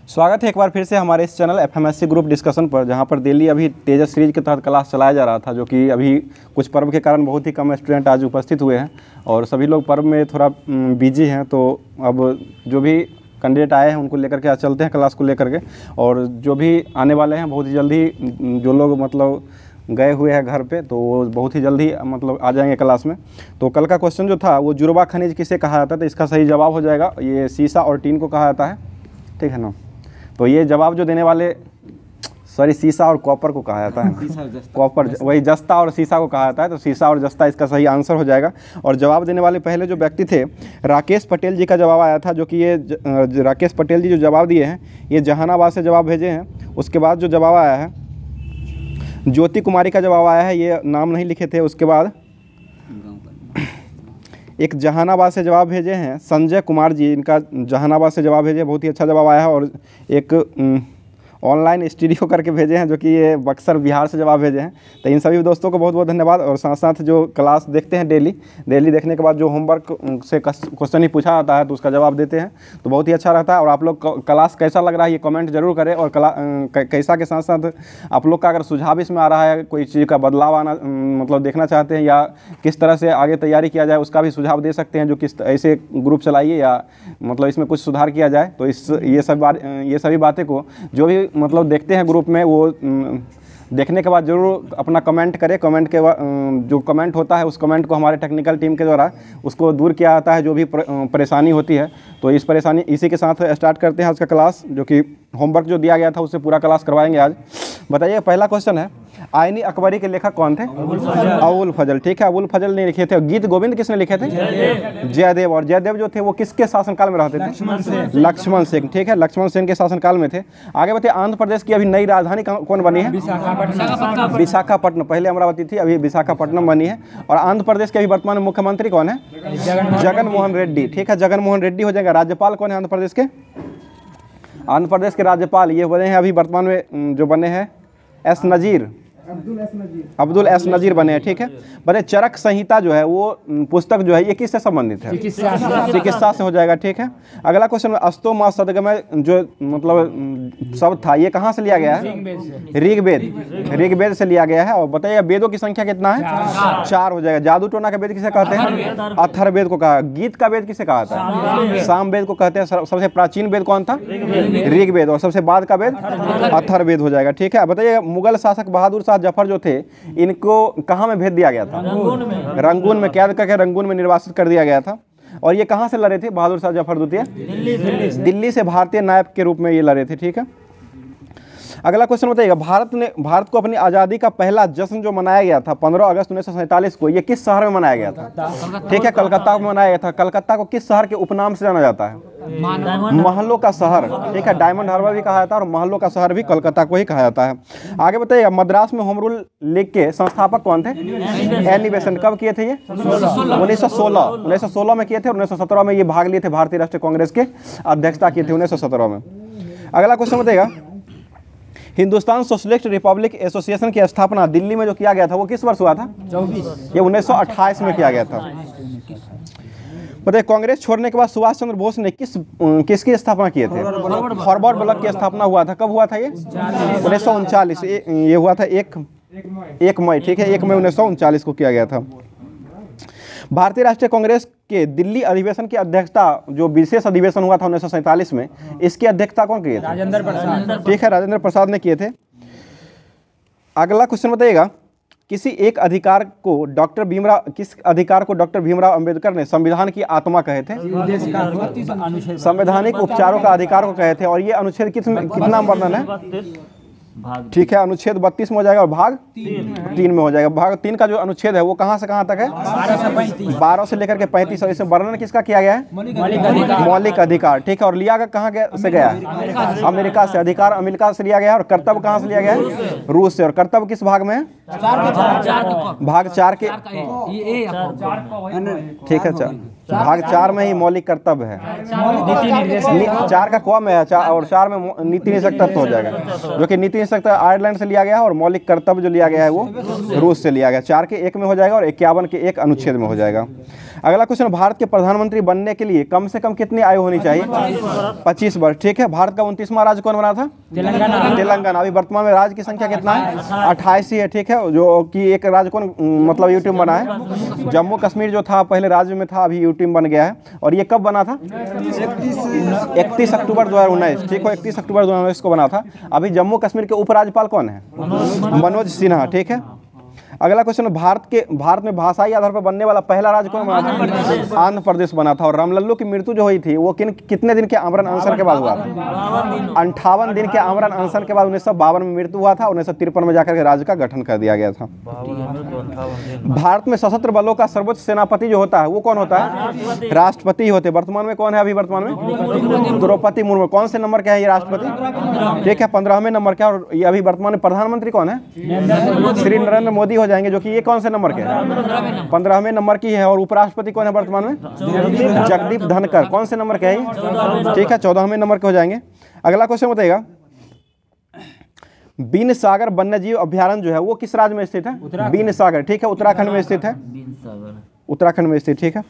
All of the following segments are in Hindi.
स्वागत है एक बार फिर से हमारे इस चैनल एफएमएससी ग्रुप डिस्कशन पर, जहां पर डेली अभी तेजस सीरीज के तहत क्लास चलाया जा रहा था, जो कि अभी कुछ पर्व के कारण बहुत ही कम स्टूडेंट आज उपस्थित हुए हैं और सभी लोग पर्व में थोड़ा बिजी हैं। तो अब जो भी कैंडिडेट आए हैं उनको लेकर के आज चलते हैं क्लास को लेकर के, और जो भी आने वाले हैं बहुत ही जल्दी, जो लोग मतलब गए हुए हैं घर पे तो वो बहुत ही जल्दी मतलब आ जाएंगे क्लास में। तो कल का क्वेश्चन जो था वो जुड़वा खनिज किसे कहा जाता है, तो इसका सही जवाब हो जाएगा ये सीसा और टीन को कहा जाता है, ठीक है ना। तो ये जवाब जो देने वाले, सॉरी सीसा और कॉपर को कहा जाता है, कॉपर वही जस्ता और सीसा को कहा जाता है, तो सीसा और जस्ता इसका सही आंसर हो जाएगा। और जवाब देने वाले पहले जो व्यक्ति थे राकेश पटेल जी का जवाब आया था, जो कि ये राकेश पटेल जी जो जवाब दिए हैं ये जहानाबाद से जवाब भेजे हैं। उसके बाद जो जवाब आया है ज्योति कुमारी का जवाब आया है, ये नाम नहीं लिखे थे। उसके बाद एक जहानाबाद से जवाब भेजे हैं संजय कुमार जी, इनका जहानाबाद से जवाब भेजे, बहुत ही अच्छा जवाब आया है। और एक ऑनलाइन स्टूडियो करके भेजे हैं जो कि ये बक्सर बिहार से जवाब भेजे हैं। तो इन सभी दोस्तों को बहुत बहुत धन्यवाद। और साथ साथ जो क्लास देखते हैं डेली देखने के बाद जो होमवर्क से क्वेश्चन ही पूछा जाता है तो उसका जवाब देते हैं, तो बहुत ही अच्छा रहता है। और आप लोग क्लास कैसा लग रहा है ये कमेंट जरूर करें, और कैसा के साथ साथ आप लोग का अगर सुझाव इसमें आ रहा है, कोई चीज़ का बदलाव आना मतलब देखना चाहते हैं या किस तरह से आगे तैयारी किया जाए उसका भी सुझाव दे सकते हैं, जो किस ऐसे ग्रुप चलाइए या मतलब इसमें कुछ सुधार किया जाए। तो ये सभी बातें को जो भी मतलब देखते हैं ग्रुप में वो देखने के बाद जरूर अपना कमेंट करें। कमेंट के जो कमेंट होता है उस कमेंट को हमारे टेक्निकल टीम के द्वारा उसको दूर किया जाता है, जो भी परेशानी होती है। तो इसी के साथ स्टार्ट करते हैं आज का क्लास, जो कि होमवर्क जो दिया गया था उससे पूरा क्लास करवाएंगे आज। बताइए पहला क्वेश्चन है, आईनी अकबरी के लेखक कौन थे? अबुल फजल, ठीक है। अबुल फजल ने लिखे थे। गीत गोविंद किसने लिखे थे? जयदेव। और जयदेव जो थे वो किसके शासनकाल में रहते थे? लक्ष्मण सेन, ठीक है, लक्ष्मण सेन के शासनकाल में थे। आगे बताइए आंध्र प्रदेश की अभी नई राजधानी कौन बनी है? विशाखापट्टनम। पहले अमरावती थी, अभी विशाखापट्टनम बनी है। और आंध्र प्रदेश के अभी वर्तमान मुख्यमंत्री कौन है? जगन मोहन रेड्डी, ठीक है, जगन मोहन रेड्डी हो जाएगा। राज्यपाल कौन है आंध्र प्रदेश के? आंध्र प्रदेश के राज्यपाल ये बने हैं अभी वर्तमान में जो बने हैं अब्दुल एस नजीर बने हैं, ठीक है। बने चरक संहिता जो है वो पुस्तक जो है ये किससे संबंधित है? चिकित्सा से हो जाएगा, ठीक है। अगला क्वेश्चन, अस्तो मा सदगमय जो मतलब शब्द था ये कहाँ से लिया गया है? ऋग्वेद से लिया गया है। और बताइए वेदों की संख्या कितना है? 4 हो जाएगा। जादू टोना का वेद किसे कहते हैं? अथर्ववेद को कहा। गीत का वेद किसे कहा था? सामवेद को कहते हैं। सबसे प्राचीन वेद कौन था? ऋग्वेद। और सबसे बाद का वेद अथर्ववेद हो जाएगा, ठीक है। बताइए मुगल शासक बहादुर शाह जफर जो थे इनको कहाँ में भेज दिया गया था? रंगून में कैद करके रंगून में निर्वासित कर दिया गया था। और ये कहाँ से लड़े थे बहादुर शाह जफर द्वितीय? दिल्ली से भारतीय नायब के रूप में ये लड़े थे, ठीक है। अगला क्वेश्चन बताइएगा, भारत को अपनी आज़ादी का पहला जश्न जो मनाया गया था 15 अगस्त 1947 को, ये किस शहर में मनाया गया था? ठीक है, कलकत्ता में मनाया गया था। कलकत्ता को किस शहर के उपनाम से जाना जाता है? महलों का शहर, ठीक है। डायमंड हार्बर भी कहा जाता है और महलों का शहर भी कलकत्ता को ही कहा जाता है। आगे बताइएगा, मद्रास में होम रूल लीग के संस्थापक कौन थे? Annie Besant. कब किए थे ये? 1916 में किए थे। 1917 में ये भाग लिए थे, भारतीय राष्ट्रीय कांग्रेस के अध्यक्षता किए थे 1917 में। अगला क्वेश्चन बताइएगा, हिंदुस्तान सोशलिस्ट रिपब्लिक एसोसिएशन की स्थापना दिल्ली में जो किया गया था वो किस वर्ष हुआ था? 24। ये 1928 में किया गया था। बताइए कांग्रेस छोड़ने के बाद सुभाष चंद्र बोस ने किसकी स्थापना किए थे? फॉरवर्ड ब्लॉक की स्थापना हुआ था। कब हुआ था ये? 1939। ये हुआ था 1 मई, ठीक है, 1 मई 1939 को किया गया था। भारतीय राष्ट्रीय कांग्रेस के दिल्ली अधिवेशन की अध्यक्षता, जो विशेष अधिवेशन हुआ था 1947 में, इसकी अध्यक्षता कौन किए थे? राजेंद्र प्रसाद, ठीक है, राजेंद्र प्रसाद ने किए थे। अगला क्वेश्चन बताइएगा, किस अधिकार को डॉक्टर भीमराव अंबेडकर ने संविधान की आत्मा कहे थे? संवैधानिक उपचारों का अधिकार को कहे थे। और ये अनुच्छेद कितना वर्णन है? ठीक है, अनुच्छेद 32 में हो जाएगा और भाग 3 में हो जाएगा। भाग 3 का जो अनुच्छेद है वो कहाँ से कहाँ तक है? 12 से लेकर के 35। और इसमें वर्णन किसका किया गया है? मौलिक अधिकार, ठीक है। और लिया कहाँ से गया है? अमेरिका से। अधिकार अमेरिका से लिया गया है। और कर्तव्य कहाँ से लिया गया है? रूस से। और कर्तव्य किस भाग में है? भाग 4 के, ठीक है। भाग 4 में ही मौलिक कर्तव्य है। 4 का कौम है और 4 में नीति निषेध तत्व हो जाएगा, जो कि नीति निषेध आयरलैंड से लिया गया है और मौलिक कर्तव्य जो लिया गया है वो रूस से लिया गया। 4 के 1 में हो जाएगा और 51 के 1 अनुच्छेद में हो जाएगा। अगला क्वेश्चन, भारत के प्रधानमंत्री बनने के लिए कम से कम कितनी आयु होनी चाहिए? 25 वर्ष। ठीक है। भारत का 29वां राज्य कौन बना था? तेलंगाना। अभी वर्तमान में राज्य की संख्या कितना है? 28 ही है। ठीक है। जो कि एक राज्य कौन मतलब यूटी बना है? जम्मू कश्मीर जो था पहले राज्य में था, अभी यूटी बन गया है। और ये कब बना था? 31 अक्टूबर 2019। ठीक है। 31 अक्टूबर 2019 को बना था। अभी जम्मू कश्मीर के उपराज्यपाल कौन है? मनोज सिन्हा। ठीक है। अगला क्वेश्चन, भारत में भाषाई आधार पर बनने वाला पहला राज्य कौन बना था? आंध्र प्रदेश बना था। और रामलल्लू की मृत्यु जो हुई थी वो कितने दिन के आमरण अनशन के बाद हुआ था? 58 दिन के आमरण अनशन के बाद 1952 में मृत्यु हुआ था। 1953 में जाकर के राज्य का गठन कर दिया गया था। भारत में सशस्त्र बलों का सर्वोच्च सेनापति जो होता है वो कौन होता है? राष्ट्रपति होते हैं। वर्तमान में कौन है? अभी वर्तमान में द्रौपदी मुर्मू। कौन से नंबर के है ये राष्ट्रपति? ठीक है, 15वें नंबर के। और ये अभी वर्तमान में प्रधानमंत्री कौन है? श्री नरेंद्र मोदी हो जाएंगे, जो कि ये कौन से नंबर के हैं? 15वें नंबर की है। और उपराष्ट्रपति कौन है वर्तमान में? जगदीप धनखड़। कौन से नंबर के हैं? ठीक है, 14वें नंबर के हो जाएंगे। अगला क्वेश्चन बताइएगा, बीन सागर वन्यजीव अभ्यारण्य जो है वो किस राज्य में स्थित है? बीन सागर। ठीक है, उत्तराखंड में स्थित है। उत्तराखंड में स्थित। ठीक है।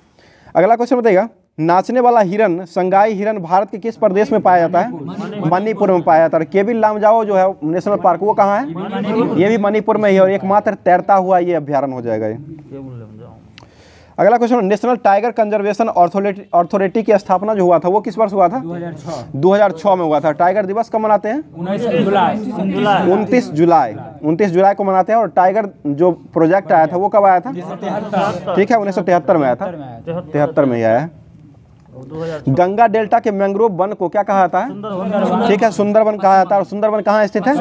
अगला क्वेश्चन बताइएगा, नाचने वाला हिरन संगाई हिरन भारत के किस प्रदेश में पाया जाता है? मणिपुर में पाया जाता है। केबिल लामजाओ जो है नेशनल पार्क वो कहाँ है? ये भी मणिपुर में ही है। और एकमात्र तैरता हुआ ये अभ्यारण्य हो जाएगा ये। अगला question, national tiger conservation authority की स्थापना जो हुआ था वो किस वर्ष हुआ था? 2006 में हुआ था। टाइगर दिवस कब मनाते हैं? 29 जुलाई को मनाते हैं। और टाइगर जो प्रोजेक्ट आया था वो कब आया था? ठीक है, 1973 में आया था। 73 में ही आया है। गंगा डेल्टा के मैंग्रोव वन को क्या कहा जाता है? ठीक है, सुंदरवन कहा जाता है। और सुंदरवन कहाँ स्थित है?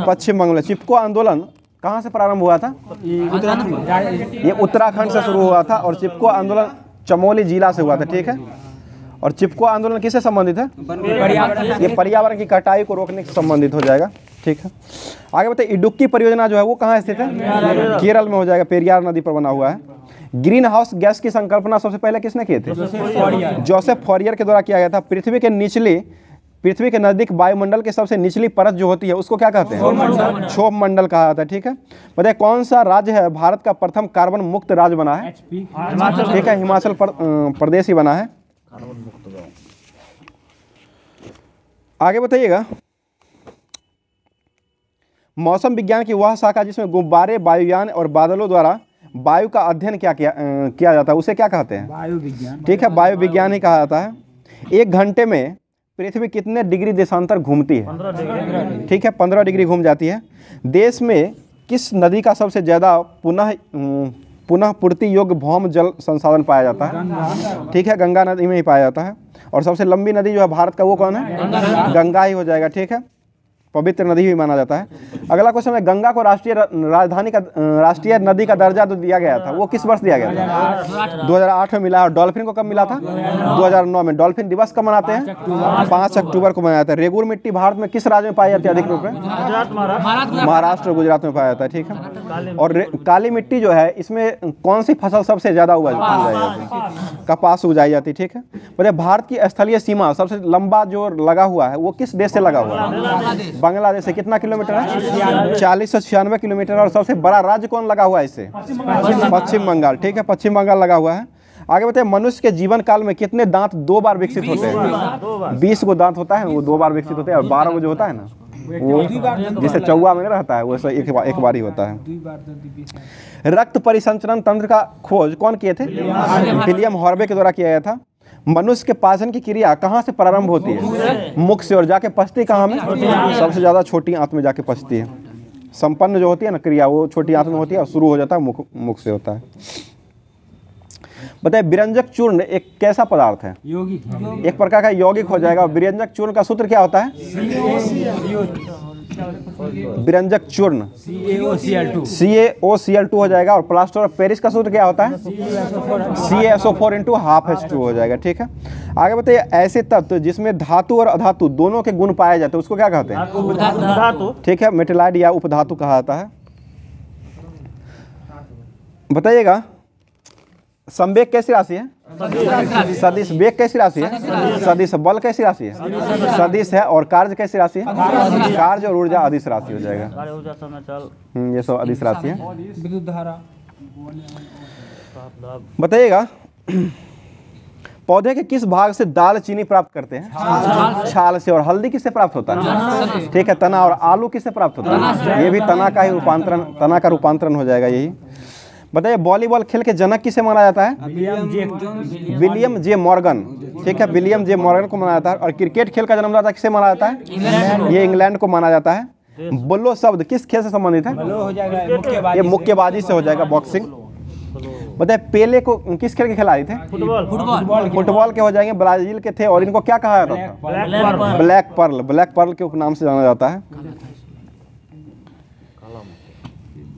पश्चिम बंगाल में। चिपको आंदोलन कहाँ से प्रारंभ हुआ था? ये उत्तराखंड से शुरू हुआ था। और चिपको आंदोलन चमोली जिला से हुआ था। ठीक है। और चिपको आंदोलन किससे संबंधित है? ये पर्यावरण की कटाई को रोकने से संबंधित हो जाएगा। ठीक है। आगे बताइए, इडुक्की परियोजना जो है वो कहाँ स्थित है? केरल में हो जाएगा, पेरियार नदी पर बना हुआ है। ग्रीन हाउस गैस की संकल्पना सबसे पहले किसने किए थे? जोसेफ फॉरियर के द्वारा किया गया था। पृथ्वी के नजदीक वायुमंडल की सबसे निचली परत जो होती है उसको क्या कहते हैं? क्षोभ मंडल कहा जाता है। ठीक है। बताइए, कौन सा राज्य है भारत का प्रथम कार्बन मुक्त राज्य बना है? ठीक है, हिमाचल प्रदेश ही बना है। आगे बताइएगा, मौसम विज्ञान की वह शाखा जिसमें गुब्बारे, वायुयान और बादलों द्वारा वायु का अध्ययन किया जाता है उसे क्या कहते हैं? वायु विज्ञान। ठीक है, वायु विज्ञान ही कहा जाता है। 1 घंटे में पृथ्वी कितने डिग्री देशांतर घूमती है? ठीक है, 15 डिग्री घूम जाती है। देश में किस नदी का सबसे ज़्यादा पुनः पूर्ति योग्य भौम जल संसाधन पाया जाता है? ठीक है, गंगा नदी में ही पाया जाता है। और सबसे लंबी नदी जो है भारत का वो कौन है? गंगा ही हो जाएगा। ठीक है, पवित्र नदी भी माना जाता है। अगला क्वेश्चन है, गंगा को राष्ट्रीय नदी का दर्जा जो दिया गया था वो किस वर्ष दिया गया था? 2008 में मिला। और डॉल्फिन को कब मिला था? 2009 में। डॉल्फिन दिवस कब मनाते हैं? 5 अक्टूबर को मनाया जाता है। रेगुर मिट्टी भारत में किस राज्य में पाई जाती है अधिक रूप में? महाराष्ट्र, गुजरात में पाया जाता है। ठीक है। और काली मिट्टी जो है इसमें कौन सी फसल सबसे ज्यादा उगाई जाती है? कपास उगाई जाती है। ठीक है। बताइए, भारत की स्थलीय सीमा सबसे लंबा जो लगा हुआ है वो किस देश से लगा हुआ है? बांग्लादेश से। कितना किलोमीटर है? 40 से 96 किलोमीटर। और सबसे बड़ा राज्य कौन लगा हुआ है इससे? पश्चिम बंगाल। ठीक है, पश्चिम बंगाल लगा हुआ है। आगे बताइए, मनुष्य के जीवन काल में कितने दांत 2 बार विकसित होते हैं? 20 को दांत होता है वो 2 बार विकसित होते हैं। और 12 को जो होता है ना वो जिसे चौवा में रहता है वैसे एक बार ही होता है। रक्त परिसंचरण तंत्र का खोज कौन किए थे? विलियम हॉर्वे के द्वारा किया गया था। मनुष्य के पाचन की क्रिया कहाँ से प्रारंभ होती है? मुख से। और जाके पचती कहाँ में? सबसे ज्यादा छोटी आंत में जाके पचती है। संपन्न जो होती है ना क्रिया वो छोटी आंत में होती है और शुरू हो जाता है मुख से होता है। बताइए, विरंजक चूर्ण एक कैसा पदार्थ है? यौगिक। एक प्रकार का यौगिक हो जाएगा। विरंजक चूर्ण का सूत्र क्या होता है? विरंजक चूर्ण CaOCl2 हो जाएगा। और प्लास्टर ऑफ पेरिस का सूत्र क्या होता है? CaSO4 × ½ H2 हो जाएगा। ठीक है। आगे बताइए, ऐसे तत्व जिसमें धातु और अधातु दोनों के गुण पाए जाते हैं उसको क्या कहते हैं? धातु। ठीक है, मेटेलाइट या उपधातु कहा जाता है। बताइएगा, संवेग कैसी राशि है? सदिश। वेग कैसी राशि है? सदिश। बल कैसी राशि है? सदिश है। और कार्य कैसी राशि है? कार्य और ऊर्जा अदिश राशि हो जाएगा। ये सब अदिश राशि है। विद्युत धारा। बताइएगा, पौधे के किस भाग से दाल चीनी प्राप्त करते हैं? छाल से। और हल्दी किससे प्राप्त होता है? ठीक है, तना। और आलू किससे प्राप्त होता है? ये भी तना का ही रूपांतरण, तना का रूपांतरण हो जाएगा यही। बताइए, वॉलीबॉल खेल के जनक किसे माना जाता है? William J Morgan. ठीक है, विलियम जे मॉर्गन को माना जाता है। और क्रिकेट खेल का जन्मदाता किसे माना जाता है? ये इंग्लैंड को माना जाता है। बल्लो शब्द किस खेल से संबंधित है? ये मुक्केबाजी से हो जाएगा, बॉक्सिंग। बताइए, पेले को किस खेल के खिलाड़ी थे? फुटबॉल के हो जाएंगे, ब्राजील के थे। और इनको क्या कहा जाता था? Black Perl. ब्लैक पर्ल के उपनाम से जाना जाता है।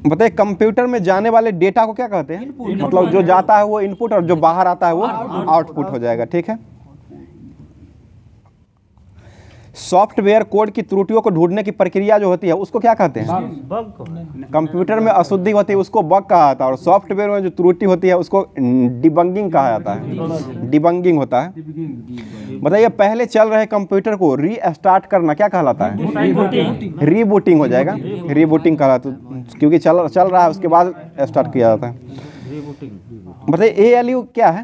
बताइए, कंप्यूटर में जाने वाले डेटा को क्या कहते हैं? मतलब जो जाता है वो इनपुट और जो बाहर आता है वो आउटपुट हो जाएगा। ठीक है। सॉफ्टवेयर कोड की त्रुटियों को ढूंढने की प्रक्रिया जो होती है उसको क्या कहते हैं? कंप्यूटर में अशुद्धि होती है उसको बग कहा जाता है। और सॉफ्टवेयर में जो त्रुटि होती है उसको डिबंगिंग कहा जाता है। डिबंगिंग होता है। बताइए, पहले चल रहे कंप्यूटर को रीस्टार्ट करना क्या कहलाता है? रीबूटिंग हो जाएगा। रीबूटिंग कहलाता है, क्योंकि चल रहा है उसके बाद स्टार्ट किया जाता है। बताइए, ALU क्या है?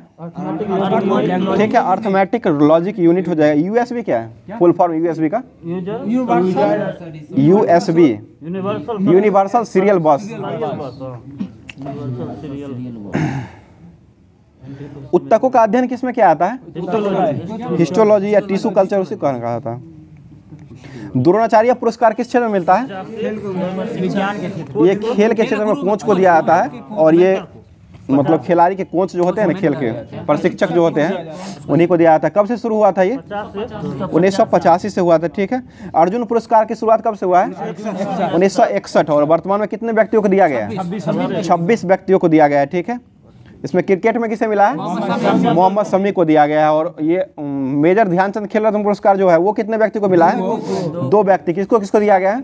ठीक है, अर्थमेटिक लॉजिक यूनिट हो जाएगा। USB क्या है? फुल फॉर्म USB का? USB यूनिवर्सल सीरियल बस। उत्तकों का अध्ययन किसमें क्या आता है? हिस्टोलॉजी या टिश्यू कल्चर उसी कहा जाता है। द्रोणाचार्य पुरस्कार किस क्षेत्र में मिलता है? ये खेल के क्षेत्र में कोच को दिया जाता है। और ये मतलब खिलाड़ी के कोच जो होते हैं ना, खेल के प्रशिक्षक जो होते हैं, उन्हीं को दिया जाता है। कब से शुरू हुआ था ये? 1985 से हुआ था। ठीक है। अर्जुन पुरस्कार की शुरुआत कब से हुआ है? 1961। और वर्तमान में कितने व्यक्तियों को दिया गया है? 26 व्यक्तियों को दिया गया है। ठीक है। इसमें क्रिकेट में किसे मिला है? मोहम्मद शमी को दिया गया है। और ये मेजर ध्यानचंद खेल रत्न पुरस्कार जो है वो कितने व्यक्ति को मिला है? 2 व्यक्ति। किसको किसको दिया गया है?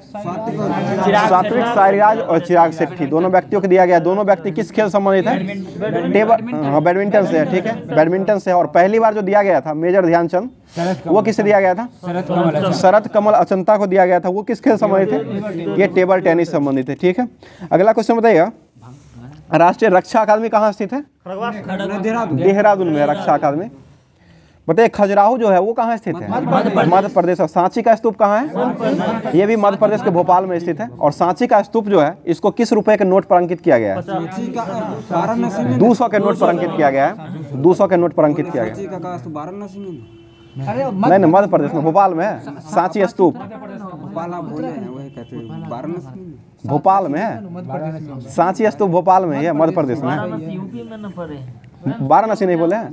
सात्विक साईराज और चिराग शेट्टी, दोनों व्यक्तियों को दिया गया। दोनों व्यक्ति किस खेल संबंधित है? बैडमिंटन से है। ठीक है, बैडमिंटन से। और पहली बार जो दिया गया था मेजर ध्यानचंद, वो किसे दिया गया था? शरद कमल अचंता को दिया गया था। वो किस खेल संबंधित है? ये टेबल टेनिस संबंधित है। ठीक है। अगला क्वेश्चन बताइएगा, राष्ट्रीय रक्षा अकादमी कहाँ स्थित है? देहरादून में रक्षा अकादमी। बताइए, खजुराहो जो है वो कहाँ स्थित है? मध्य प्रदेश। और सांची का स्तूप कहाँ है? ये भी मध्य प्रदेश के भोपाल में स्थित है। और सांची का स्तूप जो है इसको किस रुपए के नोट पर अंकित किया गया है? 200 के नोट पर अंकित किया गया है। 200 के नोट पर अंकित किया गया। नहीं, मध्य प्रदेश में भोपाल में है सांची स्तूप। भोपाल में है सांची स्तूप, भोपाल में है, मध्य प्रदेश में है। वाराणसी नहीं बोले हैं?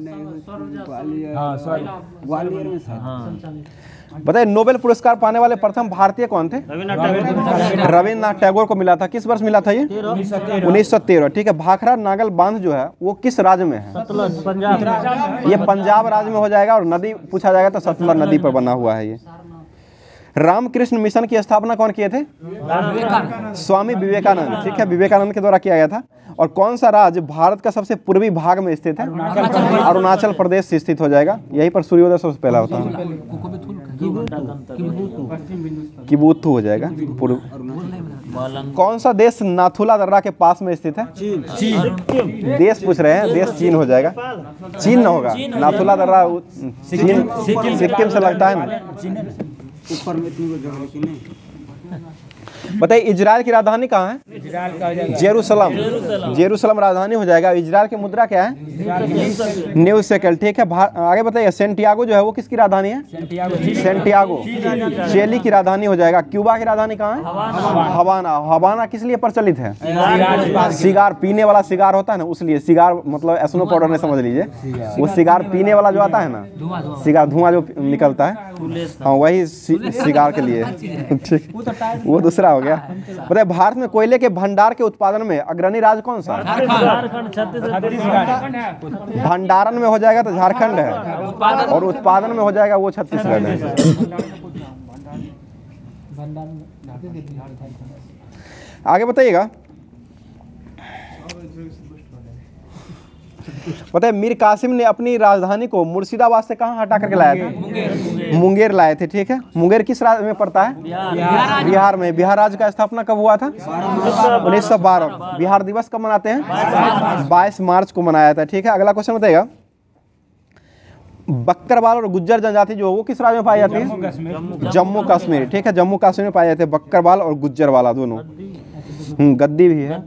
बताइए, नोबेल पुरस्कार पाने वाले प्रथम भारतीय कौन थे? रविन्द्रनाथ टैगोर को मिला था। किस वर्ष मिला था ये? 1913। ठीक है। भाखड़ा नागल बांध जो है वो किस राज्य में है? ये पंजाब राज्य में हो जाएगा। और नदी पूछा जाएगा तो सतलज नदी पर बना हुआ है ये। रामकृष्ण मिशन की स्थापना कौन किए थे? स्वामी विवेकानंद। ठीक है, विवेकानंद के द्वारा किया गया था। और कौन सा राज्य भारत का सबसे पूर्वी भाग में स्थित है? अरुणाचल प्रदेश से स्थित हो जाएगा। यहीं पर सूर्योदय सबसे पहला होता है। किबुथु हो जाएगा पूर्व। कौन सा देश नाथुला दर्रा के पास में स्थित है? चीन। देश पूछ रहे हैं, देश चीन हो जाएगा। चीन न होगा, नाथुला दर्रा सिक्किम से लगता है ना। ऊपर में इतनी जगह की नहीं। बताइए, इजराइल की राजधानी कहाँ है? जेरूसलम। जेरूसलम राजधानी हो जाएगा। इजराइल की मुद्रा क्या है? New shekel. ठीक है। आगे बताइए, सेंटियागो जो है वो किसकी राजधानी है? सेंटियागो चिली की राजधानी हो जाएगा। क्यूबा की राजधानी कहाँ है? हवाना। हवाना किस लिए प्रचलित है? सिगार, पीने वाला सिगार होता है ना, उसलिए। सिगार मतलब एस्नो पाउडर में समझ लीजिए। वो सिगार पीने वाला जो आता है ना, सिगार धुआं जो निकलता है, हाँ वही सिगार के लिए। ठीक, वो दूसरा हो गया। बताइए, भारत में कोयले के भंडार के उत्पादन में अग्रणी राज्य कौन सा? भंडारण में हो जाएगा तो झारखंड है। और उत्पादन में हो जाएगा वो छत्तीसगढ़ है। आगे बताइएगा, बताइए मीर कासिम ने अपनी राजधानी को मुर्शिदाबाद से कहाँ हटा करके लाया था? मुंगेर लाए थे। ठीक है, मुंगेर किस राज्य में पड़ता है? बिहार में। बिहार राज्य का स्थापना कब हुआ था? 1912। बिहार दिवस कब मनाते हैं? 22 मार्च को मनाया था। ठीक है, अगला क्वेश्चन बताइएगा, बक्करवाल और गुज्जर जनजाति जो वो किस राज्य में पाई जाती है? जम्मू कश्मीर। ठीक है, जम्मू कश्मीर में पाए जाते हैं बक्करवाल और गुज्जर वाला दोनों। गद्दी भी है।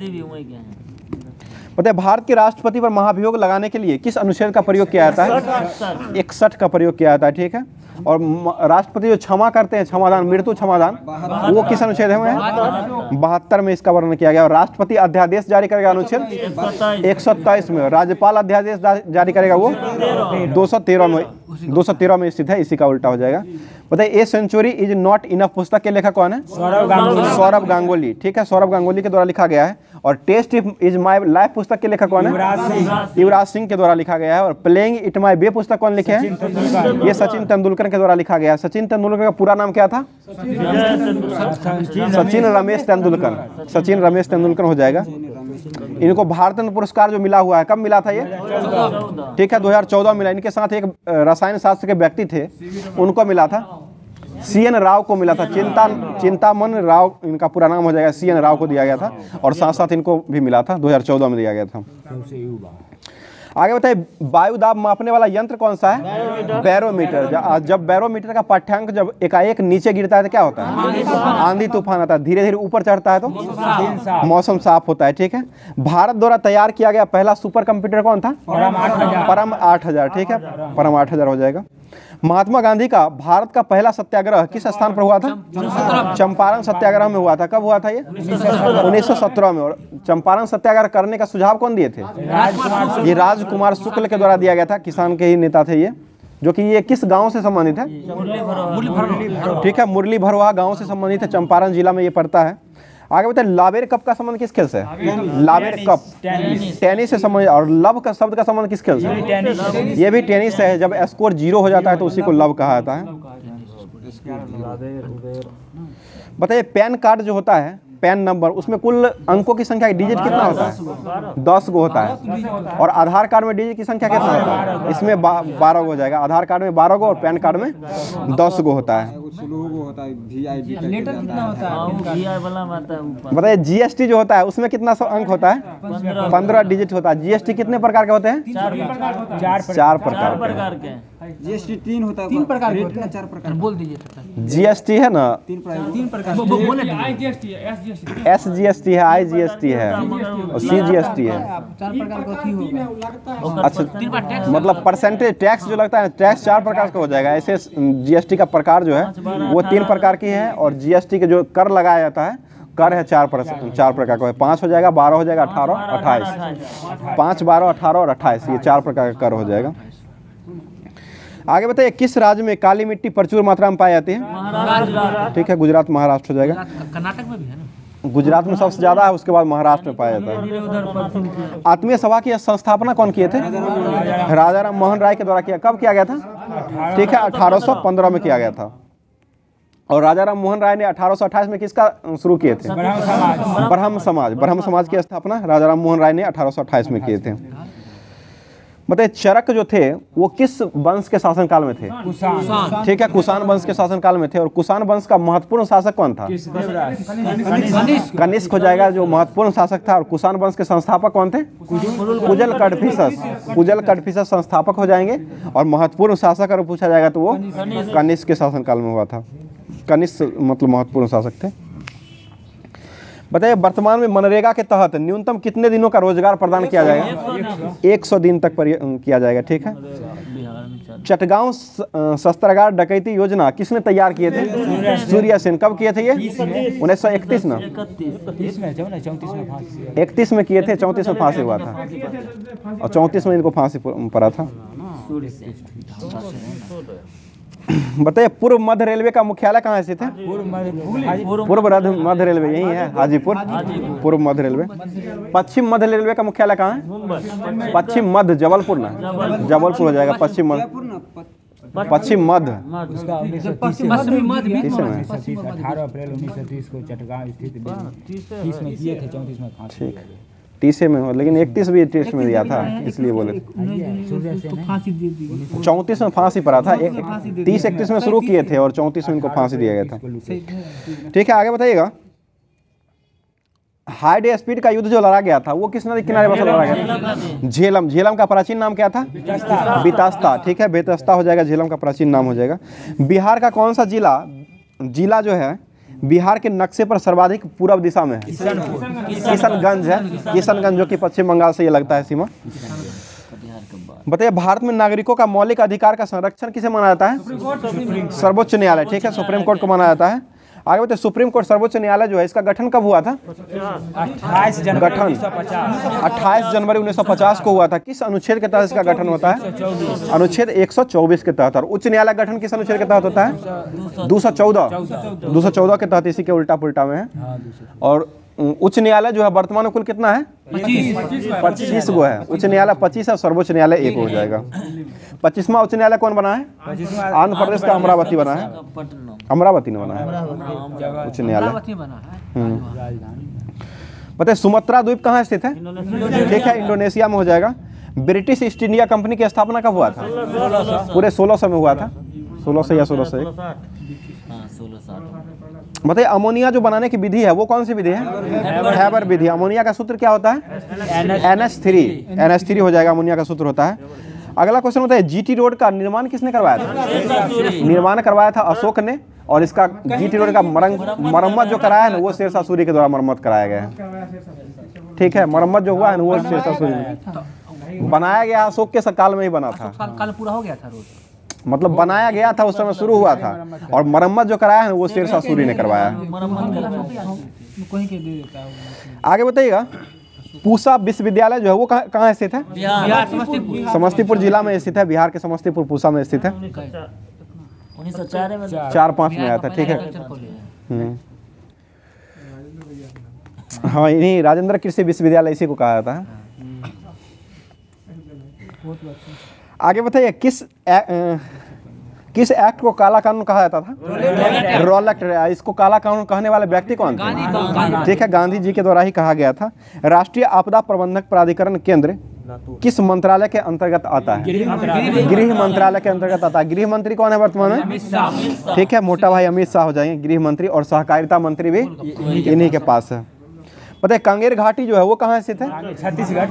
बताइए भारत के राष्ट्रपति पर महाभियोग लगाने के लिए किस अनुच्छेद का प्रयोग किया जाता है? 61 का प्रयोग किया जाता है। ठीक है, और राष्ट्रपति जो क्षमा करते हैं, क्षमादान, मृत्यु क्षमादान, वो किस अनुच्छेद में? 72 में इसका वर्णन किया गया। और राष्ट्रपति अध्यादेश जारी करेगा अनुच्छेद 127 में। राज्यपाल अध्यादेश जारी करेगा वो 213 में स्थित है, इसी का उल्टा हो जाएगा। बताइए a century is not enough पुस्तक के लेखक कौन है? सौरभ गांगुली। ठीक है, सौरभ गांगुली के द्वारा लिखा गया है। और टेस्ट इज माय लाइफ पुस्तक के लेखक कौन है? युवराज सिंह के द्वारा लिखा गया है। और प्लेइंग इट माय वे पुस्तक कौन लिखे हैं? ये सचिन तेंदुलकर के द्वारा लिखा गया है। सचिन तेंदुलकर का पूरा नाम क्या था? सचिन रमेश तेंदुलकर। सचिन रमेश तेंदुलकर हो जाएगा। इनको भारत रत्न पुरस्कार जो मिला हुआ है, कब मिला था ये? ठीक है, 2014 में मिला। इनके साथ एक रसायन शास्त्र के व्यक्ति थे, उनको मिला था। CN राव को मिला था। चिंतामन राव इनका पूरा नाम हो जाएगा। CN राव को दिया गया था। और साथ साथ इनको भी मिला था, 2014 में दिया गया था। आगे बताइए वायु दाब मापने वाला यंत्र कौन सा है? बैरोमीटर। जब बैरोमीटर का पाठ्यांक जब एकाएक नीचे गिरता है तो क्या होता है? आंधी तूफान आता है। धीरे धीरे ऊपर चढ़ता है तो मौसम साफ होता है। ठीक है, भारत द्वारा तैयार किया गया पहला सुपर कंप्यूटर कौन था? परम 8000। ठीक है, परम 8000 हो जाएगा। महात्मा गांधी का भारत का पहला सत्याग्रह किस स्थान पर हुआ था? चंपारण सत्याग्रह में हुआ था। कब हुआ था ये? 1917 में। और चंपारण सत्याग्रह करने का सुझाव कौन दिए थे? ये राजकुमार शुक्ल के द्वारा दिया गया था। किसान के ही नेता थे ये, जो कि ये किस गांव से संबंधित है? ठीक है, मुरली भरवाहा गांव से संबंधित है। चंपारण जिला में ये पड़ता है। आगे बताए लावेर कप का संबंध किस खेल से है? लावेर कप टेनिस से संबंधित। और लव का शब्द का संबंध किस खेल से? ये भी टेनिस है। जब स्कोर 0 हो जाता है तो उसी को लव कहा जाता है। बताइए पैन कार्ड जो होता है, पैन नंबर, उसमें कुल अंकों की संख्या डिजिट कितना होता है? 10 गो होता है। और आधार कार्ड में डिजिट की संख्या कितना होता है? इसमें 12 गो हो जाएगा। आधार कार्ड में 12 गो और पैन कार्ड में 10 गो होता है। बताइए GST जो होता है उसमें कितना अंक होता है? 15 डिजिट होता है। GST कितने प्रकार के होते हैं? 4 प्रकार के। GST 3 होता है। 3 प्रकार के, 4 प्रकार बोल दीजिए। GST है ना, 3 प्रकार। SGST है, IGST है और CGST है। 4 प्रकार का। अच्छा, मतलब परसेंटेज टैक्स जो लगता है, टैक्स 4 प्रकार का हो जाएगा। ऐसे GST का प्रकार जो है वो 3 प्रकार की है। और GST के जो कर लगाया जाता है, कर है 4 प्रकार का है। 5 हो जाएगा, 12 हो जाएगा, 18, 28। 5, 12, 18 और 28, ये 4 प्रकार का कर हो जाएगा। आगे बताइए किस राज्य में काली मिट्टी प्रचुर मात्रा में पाई जाती है? ठीक है, गुजरात, महाराष्ट्र हो जाएगा। कर्नाटक में भी है ना? गुजरात में सबसे ज्यादा है, उसके बाद महाराष्ट्र में पाया जाता है। आत्मीय सभा की स्थापना कौन किए थे? राजा राम मोहन राय के द्वारा किया। कब किया गया था? ठीक है, 1815 में किया गया था। और राजा राम मोहन राय ने 1828 में किसका शुरू किए थे? ब्रह्म समाज की स्थापना राजा राम मोहन राय ने 1828 में किए थे। बताइए चरक जो थे वो किस वंश के शासन काल में थे? ठीक है, कुषाण वंश के शासन काल में थे। और कुषाण वंश का महत्वपूर्ण शासक कौन था? कनिष्क हो जाएगा, जो महत्वपूर्ण शासक था। और कुषाण वंश के संस्थापक कौन थे? कुजल कड़फिसस संस्थापक हो जाएंगे। और महत्वपूर्ण शासक अगर पूछा जाएगा तो वो कनिष्क के शासन काल में हुआ था। कनिष्क मतलब महत्वपूर्ण शासक थे। बताइए वर्तमान में मनरेगा के तहत न्यूनतम कितने दिनों का रोजगार प्रदान किया जाएगा? 100 दिन तक किया जाएगा। ठीक है, चटगांव शस्त्रागार डकैती योजना किसने तैयार किए थे? सूर्य सेन। कब किए थे ये? 1931 ना, 31 में किए थे। 34 में फांसी हुआ था और 34 में इनको फांसी पड़ा था। बताइए पूर्व मध्य रेलवे का मुख्यालय कहाँ स्थित है? पूर्व मध्य रेलवे यही है, हाजीपुर। पूर्व मध्य रेलवे। पश्चिम मध्य रेलवे का मुख्यालय कहाँ है? पश्चिम मध्य, जबलपुर ना, जबलपुर हो जाएगा। पश्चिम मध्य 18 अप्रैल 1930 को चटगांव स्थित 30 में किए थे, 34 में फांसी। ठीक, 30 में हो, लेकिन 31 भी टेस्ट में दिया था, इसलिए बोले 34 में फांसी पड़ा था। 30-31 में शुरू किए थे और 34 में इनको फांसी दिया गया था। ठीक है, आगे बताइएगा। हाई स्पीड का युद्ध जो लड़ा गया था वो किस नदी किनारे पर लड़ा गया था? झेलम। झेलम का प्राचीन नाम क्या था? बितास्ता। ठीक है, बेतस्ता हो जाएगा, झेलम का प्राचीन नाम हो जाएगा। बिहार का कौन सा जिला जो है बिहार के नक्शे पर सर्वाधिक पूर्व दिशा में है? किशनगंज है। किशनगंज जो कि पश्चिम बंगाल से ये लगता है सीमा। बताइए, भारत में नागरिकों का मौलिक अधिकार का संरक्षण किसे माना जाता है? सर्वोच्च न्यायालय। ठीक है, सुप्रीम कोर्ट को माना जाता है। आगे बताइए, सुप्रीम कोर्ट सर्वोच्च न्यायालय जो है इसका गठन कब हुआ था? 28 जनवरी 1950 को हुआ था। किस अनुच्छेद के तहत इसका गठन होता है? अनुच्छेद 124 के तहत। और उच्च न्यायालय गठन किस अनुच्छेद के तहत होता है? 214 के तहत, इसी के उल्टा पुल्टा में है। और उच्च न्यायालय जो है वर्तमान में कुल कितना है? 25 गो है। उच्च न्यायालय 25 है, सर्वोच्च न्यायालय 1 हो जाएगा। 25वां उच्च न्यायालय कौन बना है? आंध्र प्रदेश का अमरावती बना है। अमरावती ने बना है उच्च न्यायालय। पता है सुमात्रा द्वीप कहाँ स्थित है? ठीक है, इंडोनेशिया में हो जाएगा। ब्रिटिश ईस्ट इंडिया कंपनी की स्थापना कब हुआ था? पूरे 1600 में हुआ था। 1600 या 1601। बताइए, अमोनिया जो बनाने की विधि है वो कौन सी विधि है? हैबर विधि। अमोनिया का सूत्र क्या होता है? NH3 हो जाएगा, अमोनिया का सूत्र होता है। अगला क्वेश्चन होता है, जीटी रोड का निर्माण किसने करवाया था? निर्माण करवाया था अशोक ने। और इसका जीटी रोड का मरम्मत जो कराया है ना वो शेरशाह सूरी के द्वारा मरम्मत कराया गया है। ठीक है, मरम्मत जो हुआ है ना वो शेरशाह सूरी ने बनाया गया। अशोक के काल में ही बना था। काल पूरा हो गया था रोड, मतलब बनाया गया था उस समय शुरू हुआ था, और मरम्मत जो कराया है वो शेरशाह सूरी ने करवाया है। आगे बताइएगा, पूसा विश्वविद्यालय जो है वो कहाँ स्थित है? समस्तीपुर जिला में स्थित है। बिहार के समस्तीपुर पूसा में स्थित है। 1904 में आया था। ठीक है, हाँ, इन्हीं राजेंद्र कृषि विश्वविद्यालय इसी को कहा जाता है। आगे बताइए, किस एक्ट को काला कानून कहा जाता था? रॉलेट। इसको काला कानून कहने वाले व्यक्ति कौन थे? ठीक है, गांधी जी के द्वारा ही कहा गया था। राष्ट्रीय आपदा प्रबंधक प्राधिकरण केंद्र किस मंत्रालय के अंतर्गत आता है? गृह मंत्रालय के अंतर्गत आता है। गृह मंत्री कौन है वर्तमान में? ठीक है, मोटा भाई अमित शाह हो जाएंगे गृह मंत्री। और सहकारिता मंत्री भी इन्हीं के पास है। पता है कांगेर घाटी जो है वो कहाँ स्थित है?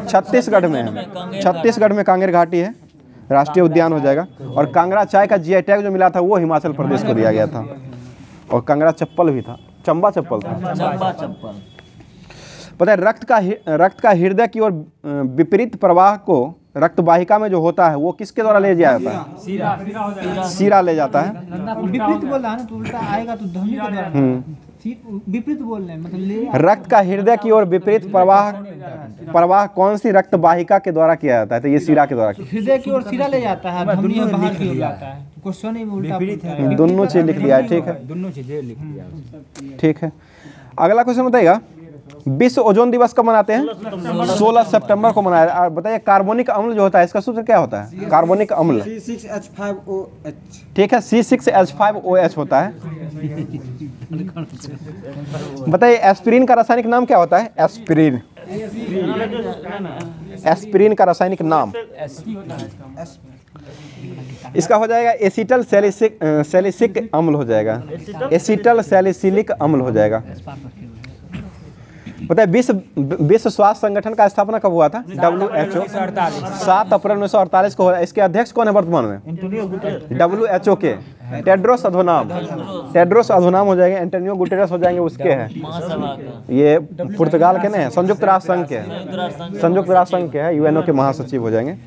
छत्तीसगढ़ में है। छत्तीसगढ़ में कांगेर घाटी है, राष्ट्रीय उद्यान हो जाएगा। और कांगड़ा चाय का GI टैग जो मिला था वो हिमाचल प्रदेश को दिया गया था। और कांगड़ा चप्पल भी था, चंबा चप्पल था। पता है रक्त का हृदय की ओर विपरीत प्रवाह को रक्त वाहिका में जो होता है वो किसके द्वारा ले जाता है? सीरा ले जाता है। विपरीत बोल रहा है ना, तो उल्टा आएगा तो ध्वनि के द्वारा। विपरीत बोल रहे हैं, मतलब रक्त का हृदय की ओर विपरीत प्रवाह कौन सी रक्त वाहिका के द्वारा किया जाता है? तो ये सीरा के द्वारा। हृदय की ओर सीरा ले जाता है, ध्वनि बाहर की ओर जाता है। क्वेश्चन ही उल्टा है। दोनों चीज लिख लिया है। ठीक है, दोनों चीजें लिख लिया। ठीक है, अगला क्वेश्चन बताइएगा, विश्व ओजोन दिवस कब मनाते हैं? 16 सितंबर को मनाया। बताइए, कार्बोनिक अम्ल जो होता है इसका सूत्र क्या होता है? कार्बोनिक अम्ल C6H5OH। ठीक है, C6H5OH होता है। बताइए, एस्पिरिन का रासायनिक नाम क्या होता है? एस्पिरिन का रासायनिक नाम इसका हो जाएगा एसिटल सैलिसिलिक अम्ल हो जाएगा। एसिटल सैलिसिलिक अम्ल हो जाएगा। पता है विश्व स्वास्थ्य संगठन का स्थापना कब हुआ था? WHO 7 अप्रैल 1948 को। इसके अध्यक्ष कौन है वर्तमान में? WHO के टेड्रोस अधोनाम हो जाएंगे। एंटोनियो गुटेरेस हो जाएंगे, उसके हैं ये पुर्तगाल के नहीं, संयुक्त राष्ट्र संघ के हैं। संयुक्त राष्ट्र संघ के हैं, UNO के महासचिव हो जाएंगे,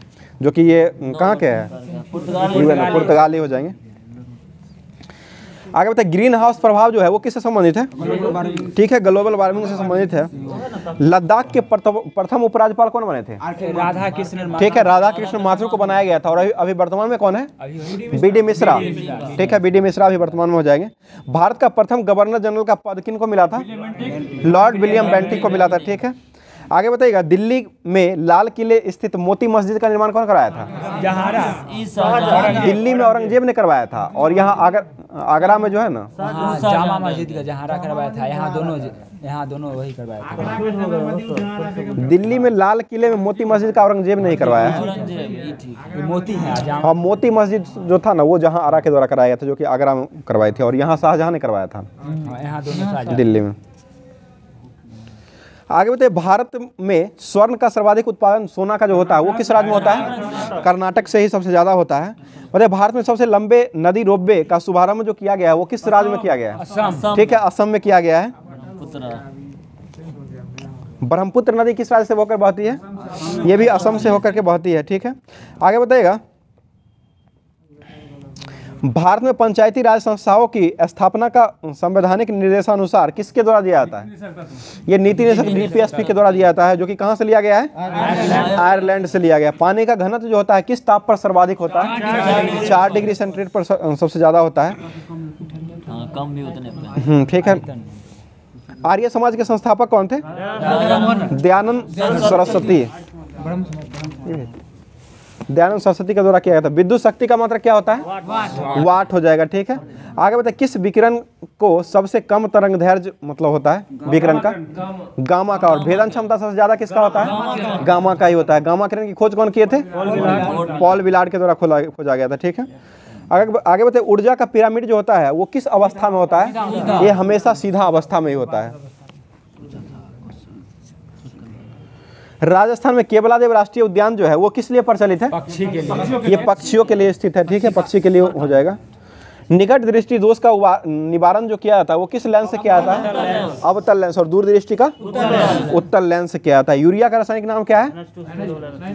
जो कि ये कहाँ के हैं? पुर्तगाली हो जाएंगे। आगे बताए, ग्रीन हाउस प्रभाव जो है वो किससे संबंधित है? ठीक है, ग्लोबल वार्मिंग से संबंधित है। लद्दाख के प्रथम उपराज्यपाल कौन बने थे? राधा कृष्ण। ठीक है, राधा कृष्ण माथुर को बनाया गया था। और अभी वर्तमान में कौन है? BD मिश्रा। ठीक है, BD मिश्रा अभी वर्तमान में हो जाएंगे। भारत का प्रथम गवर्नर जनरल का पद किनको मिला था? लॉर्ड विलियम बेंटिक को मिला था। ठीक है, आगे बताइएगा, दिल्ली में लाल किले स्थित मोती मस्जिद का निर्माण कौन कराया था? जहारा दिल्ली में औरंगजेब ने करवाया था, और यहाँ आगरा में जो है ना जामा मस्जिद का जहारा करवाया था। यहाँ दोनों वही करवाया था। दिल्ली में लाल किले में मोती मस्जिद का औरंगजेब नहीं करवाया है। ये मोती है हाँ, मोती मस्जिद जो था ना वो जहाँ आरा के द्वारा कराया था, जो कि आगरा में करवाई थी, और यहाँ शाहजहां ने करवाया था यहाँ दोनों दिल्ली में। आगे बताइए, भारत में स्वर्ण का सर्वाधिक उत्पादन सोना का जो होता है वो किस राज्य में होता है? कर्नाटक से ही सबसे ज़्यादा होता है। मतलब भारत में सबसे लंबे नदी रोपवे का शुभारंभ जो किया गया है वो किस राज्य में किया गया है? ठीक है, असम में किया गया है। ब्रह्मपुत्र नदी किस राज्य से होकर बहती है? ये भी असम से होकर के बहती है। ठीक है, आगे बताइएगा, भारत में पंचायती राज संस्थाओं की स्थापना का संवैधानिक निर्देशानुसार किसके द्वारा दिया जाता है? ये नीति निदेशक DPSP के द्वारा दिया जाता है, जो कि कहाँ से लिया गया है? आयरलैंड से लिया गया। पानी का घनत्व जो होता है किस ताप पर सर्वाधिक होता है? 4 डिग्री सेंटीग्रेड पर सबसे ज्यादा होता है। कम भी उतने। ठीक है, आर्य समाज के संस्थापक कौन थे? दयानंद सरस्वती। दयानंद सरस्वती के द्वारा किया गया था। विद्युत शक्ति का मात्रा क्या होता है? वाट हो जाएगा। ठीक है, आगे बताइए, किस विकिरण को सबसे कम तरंग दैर्घ्य मतलब होता है विकिरण का? गामा का। और भेदन क्षमता सबसे ज्यादा किसका होता है? गामा का ही होता है। गामा किरण की खोज कौन किए थे? पॉल विलार्ड के द्वारा खोजा गया था। ठीक है, आगे बताइए, ऊर्जा का पिरामिड जो होता है वो किस अवस्था में होता है? ये हमेशा सीधा अवस्था में ही होता है। राजस्थान में केवलादेव राष्ट्रीय उद्यान जो है वो किस लिए प्रचलित है? पक्षी के लिए। ये पक्षियों के लिए स्थित है। ठीक है, पक्षी के लिए हो जाएगा। निकट दृष्टि दोष का निवारण जो किया था वो किस लेंस से किया था? अवतल लेंस। और दूर दृष्टि का उत्तल लेंस से किया था। यूरिया का रासायनिक नाम क्या है?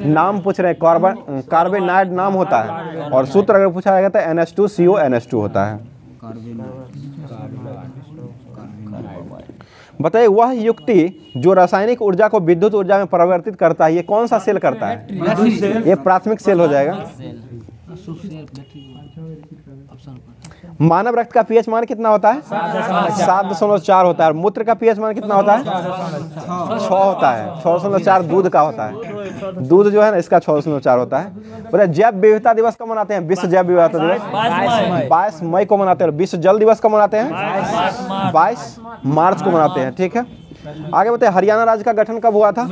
नाम पूछ रहे हैं, कार्बेनाइड नाम होता है, और सूत्र अगर पूछा जाएगा तो NH2CO NH2 होता है। बताइए, वह युक्ति जो रासायनिक ऊर्जा को विद्युत ऊर्जा में परिवर्तित करता है ये कौन सा सेल करता है? ये प्राथमिक सेल हो जाएगा। मानव रक्त का pH मान कितना होता है? 7.4 होता है। और मूत्र का pH मान कितना होता है? 6 होता है। 6.4 दूध का होता है। दूध जो है ना इसका 6.4 होता है। बोले, जैव विविधता दिवस कब मनाते हैं? विश्व जैव विविधता दिवस 22 मई को मनाते हैं। और विश्व जल दिवस कब मनाते हैं? 22 मार्च को मनाते हैं। ठीक है, आगे बताइए, हरियाणा राज्य का गठन कब हुआ था?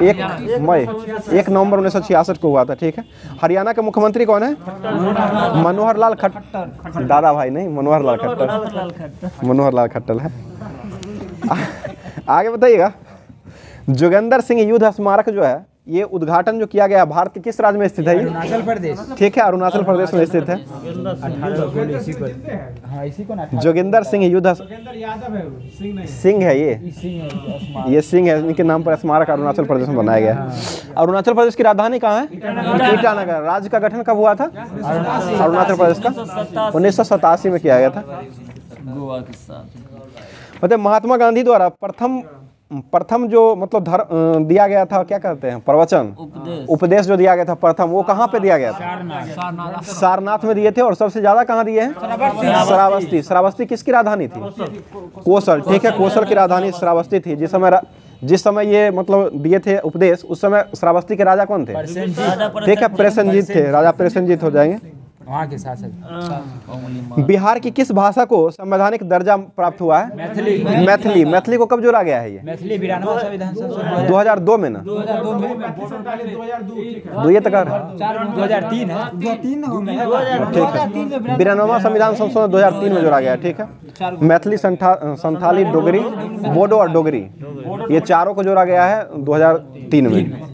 1 नवंबर 1966 को हुआ था। ठीक है, हरियाणा के मुख्यमंत्री कौन है? मनोहर लाल खट्टर। दादा भाई नहीं, मनोहर लाल खट्टर। मनोहर लाल खट्टर है। आगे बताइएगा, जोगिंदर सिंह युद्ध स्मारक जो है ये उद्घाटन जो किया गया भारत के किस राज्य में स्थित है? अरुणाचल प्रदेश। ठीक है, अरुणाचल प्रदेश में स्थित है। जोगिंदर सिंह युद्ध सिंह है ये सिंह है, इनके नाम पर स्मारक अरुणाचल प्रदेश में बनाया गया है। अरुणाचल प्रदेश की राजधानी कहाँ है? ईटानगर। राज्य का गठन कब हुआ था अरुणाचल प्रदेश का? 1987 में किया गया था। गोवा के साथ। मतलब महात्मा गांधी द्वारा प्रथम जो मतलब दिया गया था, क्या कहते हैं, प्रवचन उपदेश जो दिया गया था प्रथम, वो कहाँ पे दिया गया था? सारनाथ में दिए थे। और सबसे ज्यादा कहाँ दिए हैं? श्रावस्ती। श्रावस्ती किसकी राजधानी थी? कौशल। ठीक है, कौशल की राजधानी श्रावस्ती थी। जिस समय ये मतलब दिए थे उपदेश, उस समय श्रावस्ती के राजा कौन थे? ठीक है, प्रेसेनजीत थे। राजा प्रेसेनजीत हो जाएंगे। वहाँ के शासक। बिहार की किस भाषा को संवैधानिक दर्जा प्राप्त हुआ है? मैथिली। मैथिली को कब जोड़ा गया है? ये मैथिली 92 संविधान संशोधन 2002 में ना? 2002 में 2 तक 2003 है। 92वां संविधान संशोधन 2003 में जोड़ा गया। ठीक है, मैथिली, संथाली, डोगरी, बोडो और डोगरी, ये चारों को जोड़ा गया है 2003 में।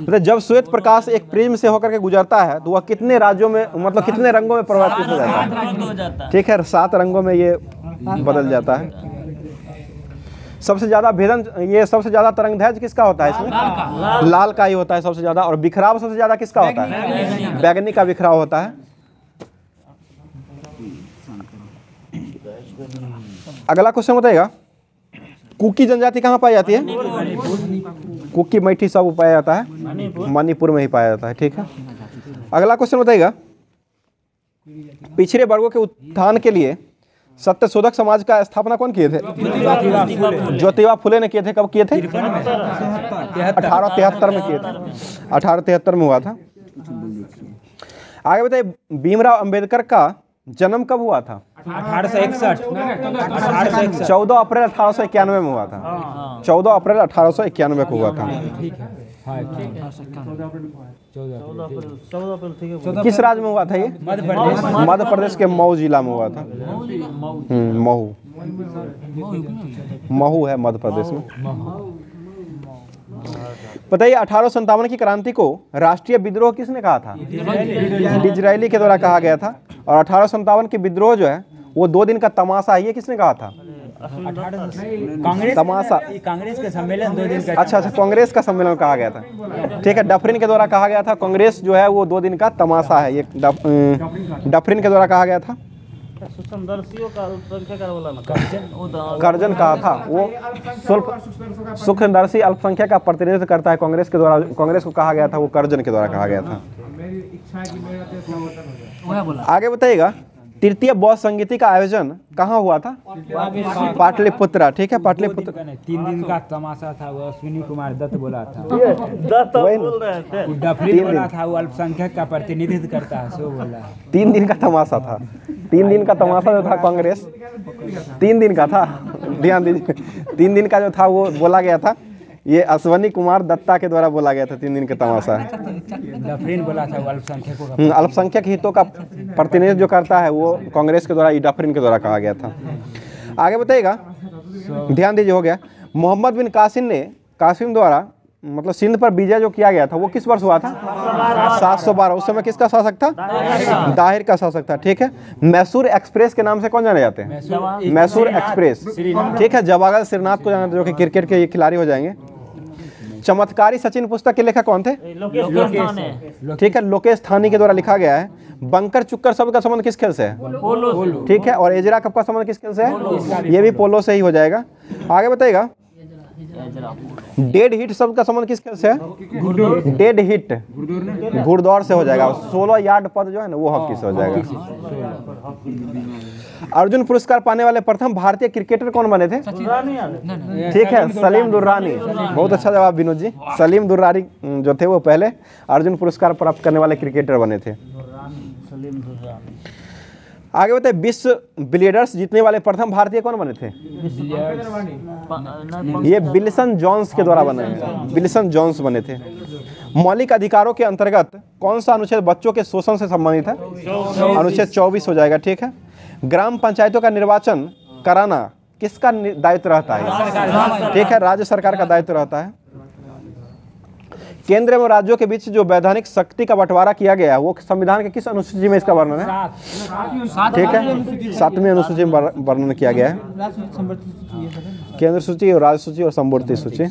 मतलब जब श्वेत प्रकाश एक प्रिज्म से होकर के गुजरता है तो वह कितने राज्यों में मतलब कितने रंगों में परिवर्तित हो जाता है? ठीक है, 7 रंगों में ये बदल जाता है। सबसे ज्यादा भेदन, ये सबसे ज्यादा तरंग दैर्घ्य किसका होता है इसमें? लाल का ही होता है सबसे ज्यादा। और बिखराव सबसे ज्यादा किसका होता है? बैगनी का बिखराव होता है। अगला क्वेश्चन बताइएगा, कुकी जनजाति कहाँ पाई जाती है? कुकी, मैठी सब पाया जाता है मणिपुर में ही पाया जाता है। ठीक है, अगला क्वेश्चन बताइएगा, पिछड़े वर्गों के उत्थान के लिए सत्यशोधक समाज का स्थापना कौन किए थे? ज्योतिबा फुले ने किए थे। कब किए थे? 1873 में किए थे। 1873 में हुआ था। आगे बताइए, भीमराव अंबेडकर का जन्म कब हुआ था? 1861। 14 अप्रैल 1891 में हुआ था। 14 अप्रैल 1891 को हुआ था। किस राज्य में हुआ था ये? मध्य प्रदेश के मऊ जिला में हुआ था। महू है मध्य प्रदेश में। बताइए, 1857 की क्रांति को राष्ट्रीय विद्रोह किसने कहा था? डिजरायली के द्वारा कहा गया था। और 1857 की विद्रोह जो है वो 2 दिन का तमाशा है, ये किसने कहा था? कांग्रेस तमाशा, कांग्रेस का सम्मेलन 2 दिन का। अच्छा, कांग्रेस का सम्मेलन कहा गया था। ठीक है, डफरिन के द्वारा कहा गया था। कांग्रेस जो है वो 2 दिन का तमाशा है, ये डफरिन के द्वारा कहा गया था। कर्जन कहा था, वो सूक्ष्मदर्शी अल्पसंख्यक का प्रतिनिधित्व करता है। कांग्रेस के द्वारा, कांग्रेस को कहा गया था, वो कर्जन के द्वारा कहा गया था। आगे बताइएगा, तृतीय बौद्ध संगीति का आयोजन कहाँ हुआ था? पाटलिपुत्रा। ठीक है, पाटलिपुत्र। 3 दिन का तमाशा था, वो अश्विनी कुमार दत्त बोला था। तीन बोला था, वो अल्पसंख्यक का प्रतिनिधित्व करता है, सो बोला। 3 दिन का तमाशा था। 3 दिन का तमाशा जो था कांग्रेस, 3 दिन का था, ध्यान दीजिए। 3 दिन का जो था वो बोला गया था, ये अश्विनी कुमार दत्ता के द्वारा बोला गया था। 3 दिन का तमाशा डफरिन बोला था, वो अल्पसंख्यकों का अल्पसंख्यक हितों का प्रतिनिधित्व जो करता है वो कांग्रेस के द्वारा, डफरिन के द्वारा कहा गया था। आगे बताइएगा, ध्यान दीजिए, हो गया। मोहम्मद बिन कासिम द्वारा मतलब सिंध पर विजय जो किया गया था वो किस वर्ष हुआ था? 712। उस समय किसका शासक था? दाहिर का शासक था। ठीक है, मैसूर एक्सप्रेस के नाम से कौन जाने जाते हैं? मैसूर एक्सप्रेस। ठीक है, जवाहरलाल श्रीनाथ को जाना, जो कि क्रिकेट के खिलाड़ी हो जाएंगे। चमत्कारी सचिन पुस्तक के लेखक कौन थे? ठीक है, लोकेश थानी के द्वारा लिखा गया है। बंकर चुक्कर शब्द का संबंध किस खेल से है? ठीक है, और एजरा कप का संबंध किस खेल से है? ये भी पोलो से ही हो जाएगा। आगे बताइएगा, डेड हिट शब्द का संबंध किस खेल से है? डेड हिट घुड़दौड़ से हो जाएगा। 16 यार्ड पद जो है ना वो हॉकी से हो जाएगा। अर्जुन पुरस्कार पाने वाले प्रथम भारतीय क्रिकेटर कौन बने थे? ठीक है, सलीम दुर्रानी। बहुत अच्छा जवाब विनोद जी। सलीम दुर्रानी जो थे वो पहले अर्जुन पुरस्कार प्राप्त करने वाले क्रिकेटर बने थे। आगे बताए, विश्व बिलियर्ड्स जीतने वाले प्रथम भारतीय कौन बने थे? ये बिल्सन जॉन्स के द्वारा बने हैं। बिल्सन जॉन्स बने थे। मौलिक अधिकारों के अंतर्गत कौन सा अनुच्छेद बच्चों के शोषण से संबंधित है? अनुच्छेद 24 हो जाएगा। ठीक है, ग्राम पंचायतों का निर्वाचन कराना किसका दायित्व रहता है? ठीक है, राज्य सरकार का दायित्व रहता है। केंद्र एवं राज्यों के बीच जो वैधानिक शक्ति का बंटवारा किया गया है वो संविधान के किस अनुसूची में इसका वर्णन है? ठीक है, 7वीं अनुसूची में वर्णन किया गया है। केंद्र सूची और राज्य सूची और संवर्ती सूची।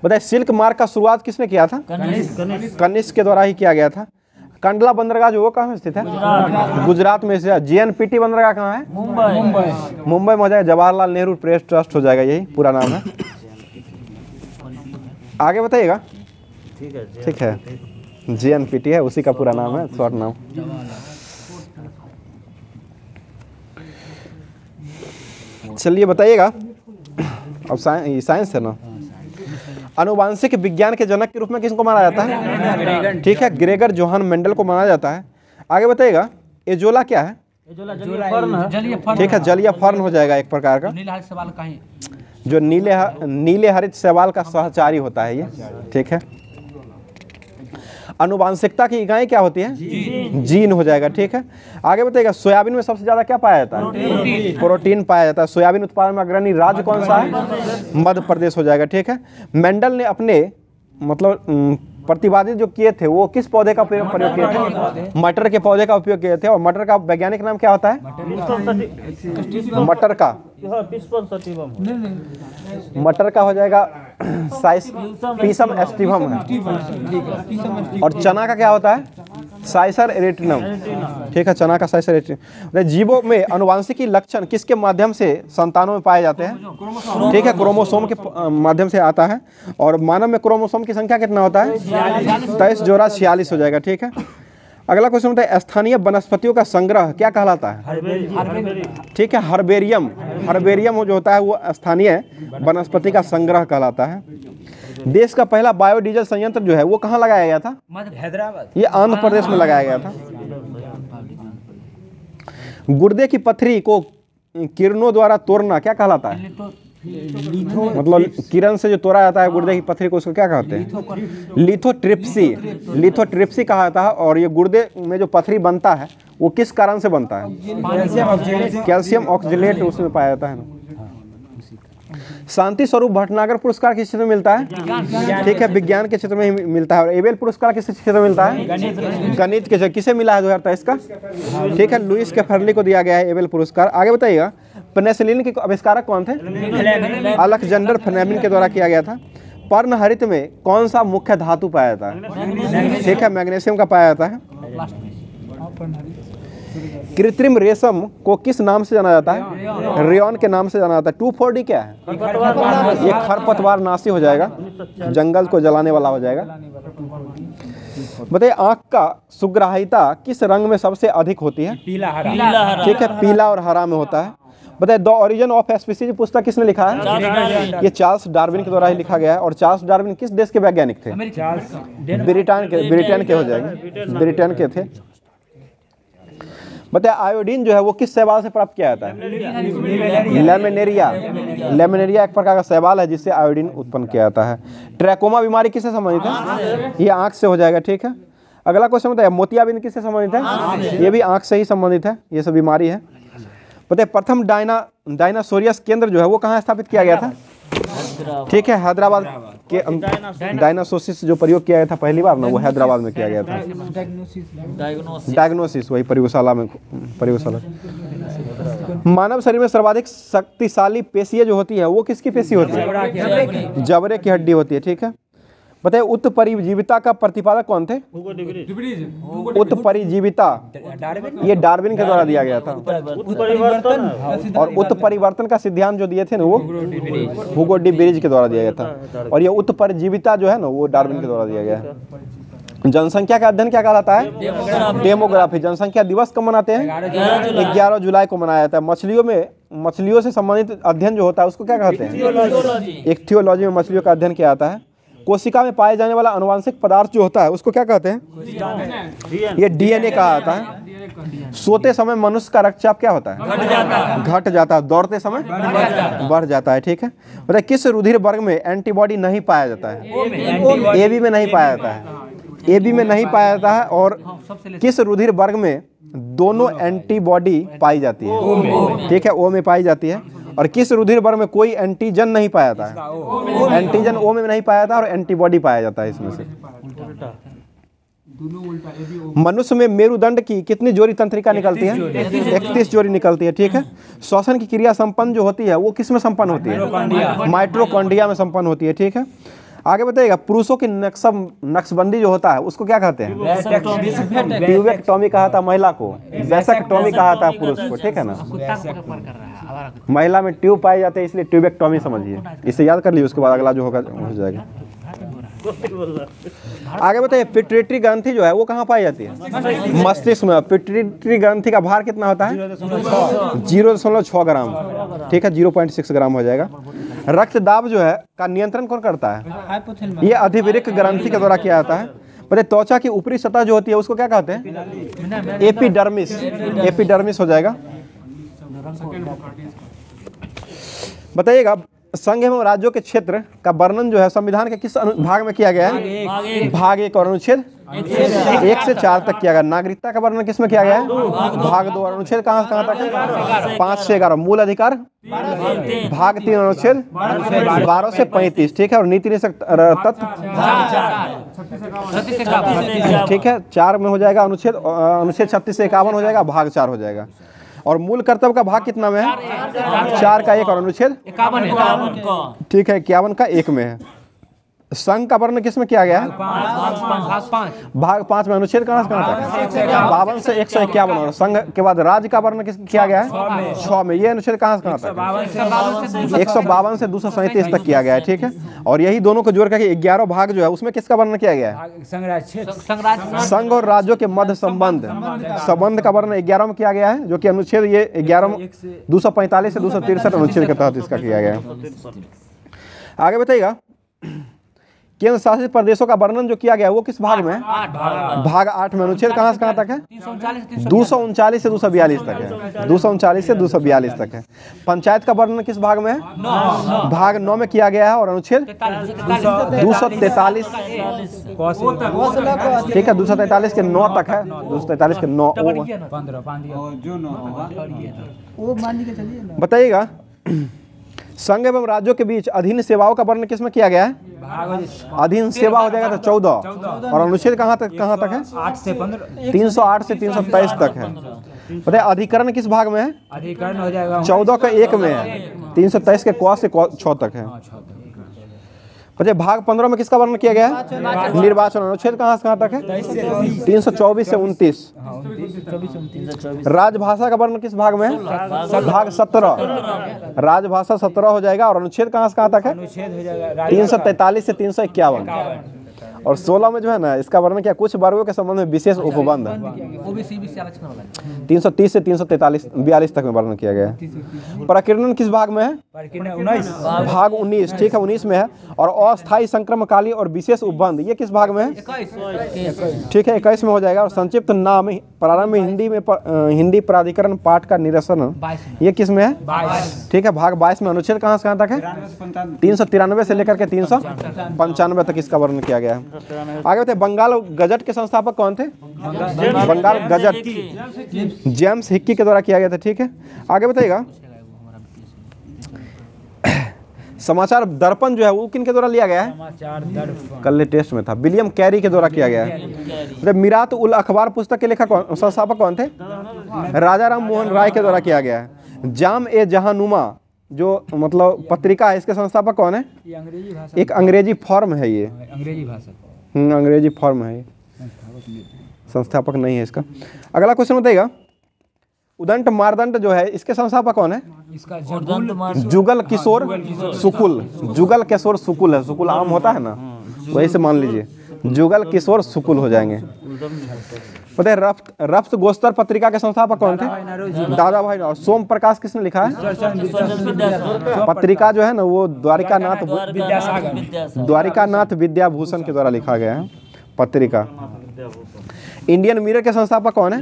बताइए, सिल्क मार्ग का शुरुआत किसने किया था? कनिष्क के द्वारा ही किया गया था। कंडला बंदरगाह जो वो कहाँ स्थित है? गुजरात में से। JNPT बंदरगाह कहाँ है? मुंबई में हो जाएगा। जवाहरलाल नेहरू प्रेस ट्रस्ट हो जाएगा, यही पूरा नाम है। आगे बताइएगा। ठीक है, JNPT है, उसी का पूरा नाम है, शॉर्ट नाम। चलिए बताइएगा, अब साइंस है ना। आनुवांशिक विज्ञान के जनक के रूप में किसको माना जाता है? ठीक है, ग्रेगर जोहान मेंडल को माना जाता है। आगे बताइएगा, एजोला क्या है? ठीक है, जलीय फर्न हो जाएगा एक प्रकार का, जो नीले हरित शैवाल का सहचारी होता है ये। ठीक है, आनुवांशिकता की इकाई क्या होती है? जीन हो जाएगा। ठीक है, आगे बताइएगा, सोयाबीन में सबसे ज्यादा क्या पाया जाता है? प्रोटीन पाया जाता है। सोयाबीन उत्पादन में अग्रणी राज्य कौन सा है? मध्य प्रदेश हो जाएगा। ठीक है, मेंडल ने अपने मतलब प्रतिपादित जो किए थे वो किस पौधे का प्रयोग किए थे? मटर के पौधे का उपयोग किए थे। और मटर का वैज्ञानिक नाम क्या होता है? मटर का हो जाएगा पीसम एस्टिवम है। और चना का क्या होता है? साइसर एरिटिनम। ठीक है, चना का साइसर एरिटिनम। जीवों में आनुवांशिकी लक्षण किसके माध्यम से संतानों में पाए जाते हैं? ठीक है, क्रोमोसोम के माध्यम से आता है। और मानव में क्रोमोसोम की संख्या कितना होता है? 23 जोड़ा 46 हो जाएगा। ठीक है, अगला क्वेश्चन होता है स्थानीय वनस्पतियों का संग्रह क्या कहलाता है? ठीक है, हर्बेरियम। हर्बेरियम जो होता है वो स्थानीय वनस्पति का संग्रह कहलाता है। देश का पहला बायोडीजल संयंत्र जो है वो कहाँ लगाया गया था? हैदराबाद। ये आंध्र प्रदेश में लगाया गया था। गुर्दे की पथरी को किरणों द्वारा तोड़ना क्या कहलाता है? मतलब किरण से जो तोड़ा जाता है गुर्दे की पथरी को, उसको क्या कहते हैं? लिथोट्रिप्सी। लिथोट्रिप्सी कहा जाता है। और ये गुर्दे में जो पथरी बनता है वो किस कारण से बनता है? कैल्शियम ऑक्जेलेट उसमें पाया जाता है ना। शांति स्वरूप भटनागर पुरस्कार किस क्षेत्र में मिलता है? ठीक है, विज्ञान के क्षेत्र में ही मिलता है। और एबेल पुरस्कार किस क्षेत्र में मिलता है? गणित के। किसे मिला है 2023 का? ठीक है, लुइस कैफर्ली को दिया गया है एबेल पुरस्कार। आगे बताइएगा, पेनिसिलिन के आविष्कारक कौन थे? अलेक्जेंडर फ्लेमिंग के द्वारा किया गया था। पर्णहरित में कौन सा मुख्य धातु पाया जाता है? ठीक है, मैग्नीशियम का पाया जाता है। कृत्रिम रेशम को किस नाम से जाना जाता है? रेयॉन के नाम से जाना जाता है। 2,4-D क्या है? ये खरपतवार नाशी हो जाएगा, जंगल को जलाने वाला हो जाएगा। बताइए, आंख का सुग्राहिता किस रंग में सबसे अधिक होती है? पीला हरा। ठीक है, पीला और हरा में होता है। बताइए, द ओरिजिन ऑफ स्पीसीज पुस्तक किसने लिखा है? ये चार्ल्स डार्विन के द्वारा ही लिखा गया है। और चार्ल्स डार्विन किस देश के वैज्ञानिक थे? ब्रिटेन के हो जाएंगे, ब्रिटेन के थे। बताइए, आयोडीन जो है वो किस शैवाल से प्राप्त किया जाता है? लेमिनेरिया। लेमिनेरिया एक प्रकार का शैवाल है जिससे आयोडीन उत्पन्न किया जाता है। ट्रैकोमा बीमारी किससे संबंधित है? ये आंख से हो जाएगा। ठीक है, अगला क्वेश्चन बताइए, मोतियाबिंद किससे संबंधित है? ये भी आंख से ही संबंधित है, ये सब बीमारी है। बताइए, प्रथम डायनासोरियस केंद्र जो है वो कहाँ स्थापित किया गया था? ठीक है, हैदराबाद के डायनासोसिस जो प्रयोग किया गया था पहली बार ना, वो हैदराबाद में किया गया था। डायग्नोसिस वही प्रयोगशाला में, प्रयोगशाला। मानव शरीर में सर्वाधिक शक्तिशाली पेशी जो होती है वो किसकी पेशी होती है? जबड़े की हड्डी होती है। ठीक है, बताइए, उत्परिजीविता का प्रतिपादक कौन थे? उत्परिजीविता ये डार्विन के द्वारा दिया गया था। और उत्परिवर्तन का सिद्धांत जो दिए थे ना वो ह्यूगो डी ब्रिज के द्वारा दिया गया था। और ये उत्परिजीविता जो है ना वो डार्विन के द्वारा दिया गया है। जनसंख्या का अध्ययन क्या कहलाता है? डेमोग्राफी। जनसंख्या दिवस कब मनाते हैं? 11 जुलाई को मनाया जाता है। मछलियों से संबंधित अध्ययन जो होता है उसको क्या कहते हैं? इक्थियोलॉजी में मछलियों का अध्ययन किया जाता है। कोशिका में पाए जाने वाला अनुवांशिक पदार्थ जो होता है उसको क्या कहते हैं? ये डीएनए कहा जाता है। सोते समय मनुष्य का रक्तचाप क्या होता है? घट जाता है। दौड़ते समय बढ़ जाता है। ठीक है, बताइए, किस रुधिर वर्ग में एंटीबॉडी नहीं पाया जाता है? एबी में नहीं पाया जाता है। एबी में नहीं पाया जाता है। और किस रुधिर वर्ग में दोनों एंटीबॉडी पाई जाती है? ठीक है, ओ में पाई जाती है। और किस रुधिर वर्ग में कोई एंटीजन नहीं पाया जाता है? एंटीजन ओ में नहीं पाया जाता है और एंटीबॉडी पाया जाता है इसमें से। मनुष्य में मेरुदंड की कितनी जोड़ी तंत्रिका निकलती है? 31 जोड़ी निकलती है। ठीक है, श्वसन की क्रिया संपन्न जो होती है वो किस में संपन्न होती है? माइटोकॉन्ड्रिया में संपन्न होती है। ठीक है, आगे बताइएगा, पुरुषों की नक्शबंदी जो होता है उसको क्या कहते हैं? ट्यूबेक्टॉमी कहा था महिला को, वैसेक्टॉमी कहा था पुरुष को। ठीक है ना, महिला में ट्यूब पाए जाते हैं इसलिए ट्यूबेक्टॉमी समझिए, इसे याद कर लीजिए, उसके बाद अगला जो होगा हो जाएगा। आगे बताइए, पिट्यूटरी ग्रंथि जो है वो कहाँ पाई जाती है? मस्तिष्क में। पिट्यूटरी ग्रंथि का भार कितना होता है? 0.6 ग्राम। ठीक है, 0.6 ग्राम हो जाएगा। रक्तदाब जो है का नियंत्रण कौन करता है? ये अधिवृक्क ग्रंथि के द्वारा किया जाता है। बताइए, त्वचा की ऊपरी सतह जो होती है उसको क्या कहते हैं? एपिडर्मिस। एपिडर्मिस हो जाएगा। बताइएगा, संघ एवं राज्यों के क्षेत्र का वर्णन जो है संविधान के किस भाग में किया गया है? भाग 1 और अनुच्छेद 1 से 4 तक किया गया। नागरिकता का वर्णन किस में किया गया है? भाग 2 और अनुच्छेद कहाँ तक है? 5 से 11। मूल अधिकार भाग 3 अनुच्छेद 12 से 35। ठीक है, और नीति निषेध तत्व ठीक है 4 में हो जाएगा। अनुच्छेद 36 से 51 हो जाएगा, भाग 4 हो जाएगा। और मूल कर्तव्य का भाग कितना में है? 4 का 1 और अनुच्छेद 51 ठीक है 51 का 1 में है। संघ का वर्णन किस में किया गया है? भाग 5 में। अनुच्छेद कहाँ से कहाँ तक? 52 से 151। और संघ के बाद राज्य का वर्णन किस किया गया है? 6 में। ये अनुच्छेद कहाँ से कहाँ तक? 152 से 237 तक किया गया है, ठीक है। और यही दोनों को जोड़ करके 11 भाग जो है उसमें किसका वर्णन किया गया है? संघ और राज्यों के मध्य संबंध का वर्णन 11 में किया गया है, जो कि अनुच्छेद ये 11 245 से 263 अनुच्छेद के तहत इसका किया गया है। आगे बताइएगा, केंद्र शासित प्रदेशों का वर्णन जो किया गया है वो किस भाग में है? भाग 8 में। अनुच्छेद कहाँ से कहाँ तक है? 239 से 242 तक है। 239 से 242 तक है। पंचायत का वर्णन किस भाग में है? भाग 9 में किया गया है। और अनुच्छेद 243, ठीक है, 243 के 9 तक है। 243 के 9 वो मान के चलिए ना। बताइएगा, संघ एवं राज्यों के बीच अधीन सेवाओं का वर्णन किसमें किया गया है? अधीन सेवा हो जाएगा तो 14। और अनुच्छेद कहाँ तक है? 308 से 323 तक है। बताइए अधिकरण किस भाग में है? अधिकरण हो जाएगा 14 का 1 में है। 323 के क से 6 तक है। बताइए भाग 15 में किसका वर्णन किया गया है? निर्वाचन। अनुच्छेद कहाँ से कहाँ तक है? 324 से 29। राजभाषा का वर्णन किस भाग में है? भाग 17। राजभाषा 17 हो जाएगा। और अनुच्छेद कहाँ से कहाँ तक है? 343 से 351। और 16 में जो है ना इसका वर्णन किया कुछ वर्गों के संबंध में विशेष उपबंध 330 से 343 तक में वर्णन किया गया है। प्रकीर्णन किस भाग में है? भाग 19, ठीक है, 19 में है। और अस्थायी संक्रमणकालीन और विशेष उपबंध ये किस भाग में है? ठीक है, 21 में हो जाएगा। और संक्षिप्त नाम प्रारंभ में हिंदी प्राधिकरण पाठ का निरसन ये किस में है? ठीक है, भाग 22 में। अनुच्छेद कहाँ से कहाँ तक है? 393 से लेकर के 395 तक इसका वर्णन किया गया है। आगे बताइए, बंगाल गजट के संस्थापक कौन थे? बंगाल गजट जेम्स हिक्की के द्वारा किया गया था, ठीक है। आगे बताइएगा, समाचार दर्पण जो है वो किन के द्वारा लिया गया है? समाचार दर्पण कल टेस्ट में था, विलियम कैरी के द्वारा किया गया है। मिरात उल अखबार पुस्तक के लेखक संस्थापक कौन थे? राजा राम मोहन राय के द्वारा किया गया है। जाम ए जहानुमा जो मतलब पत्रिका है इसके संस्थापक कौन है? अंग्रेजी भाषा, एक अंग्रेजी फॉर्म है ये, अंग्रेजी भाषा अंग्रेजी फॉर्म है ये, संस्थापक नहीं है इसका। अगला क्वेश्चन बताइएगा, उदंड मारदंड जो है इसके संस्थापक कौन है? इसका जुगल किशोर शुक्ल। जुगल किशोर शुक्ल है, शुक्ल आम होता है ना वही से मान लीजिए, जुगल किशोर शुक्ल हो जाएंगे। पता है रफ्त गोस्तर पत्रिका के संस्थापक कौन थे? दादा भाई। और सोम प्रकाश किसने लिखा है? पत्रिका जो है ना वो द्वारिकानाथ विद्याभूषण के द्वारा लिखा गया है पत्रिका। इंडियन मिरर के संस्थापक कौन है?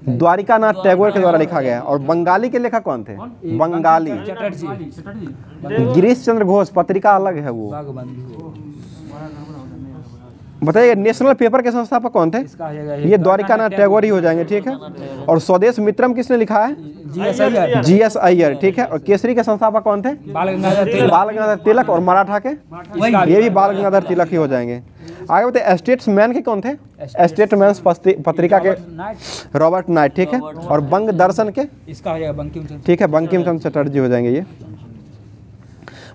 द्वारिकानाथ टैगोर के द्वारा लिखा गया है। और बंगाली के लेखक कौन थे? बंगाली गिरीश चंद्र घोष, पत्रिका अलग है वो। बताइए नेशनल पेपर के संस्थापक कौन थे? ये द्वारिकानाथ टैगोर ही हो जाएंगे, ठीक है। और स्वदेश मित्रम किसने लिखा है? GS अय्यर, ठीक है। और केसरी के संस्थापक कौन थे? बाल गंगाधर तिलक। और मराठा के ये भी बाल गंगाधर तिलक ही हो जाएंगे। आगे बताइए स्टेट्समैन के कौन थे? स्टेट्समैन पत्रिका के रॉबर्ट नाइट, ठीक है। और बंग दर्शन के ठीक है बंकिम चंद्र चटर्जी हो जाएंगे ये।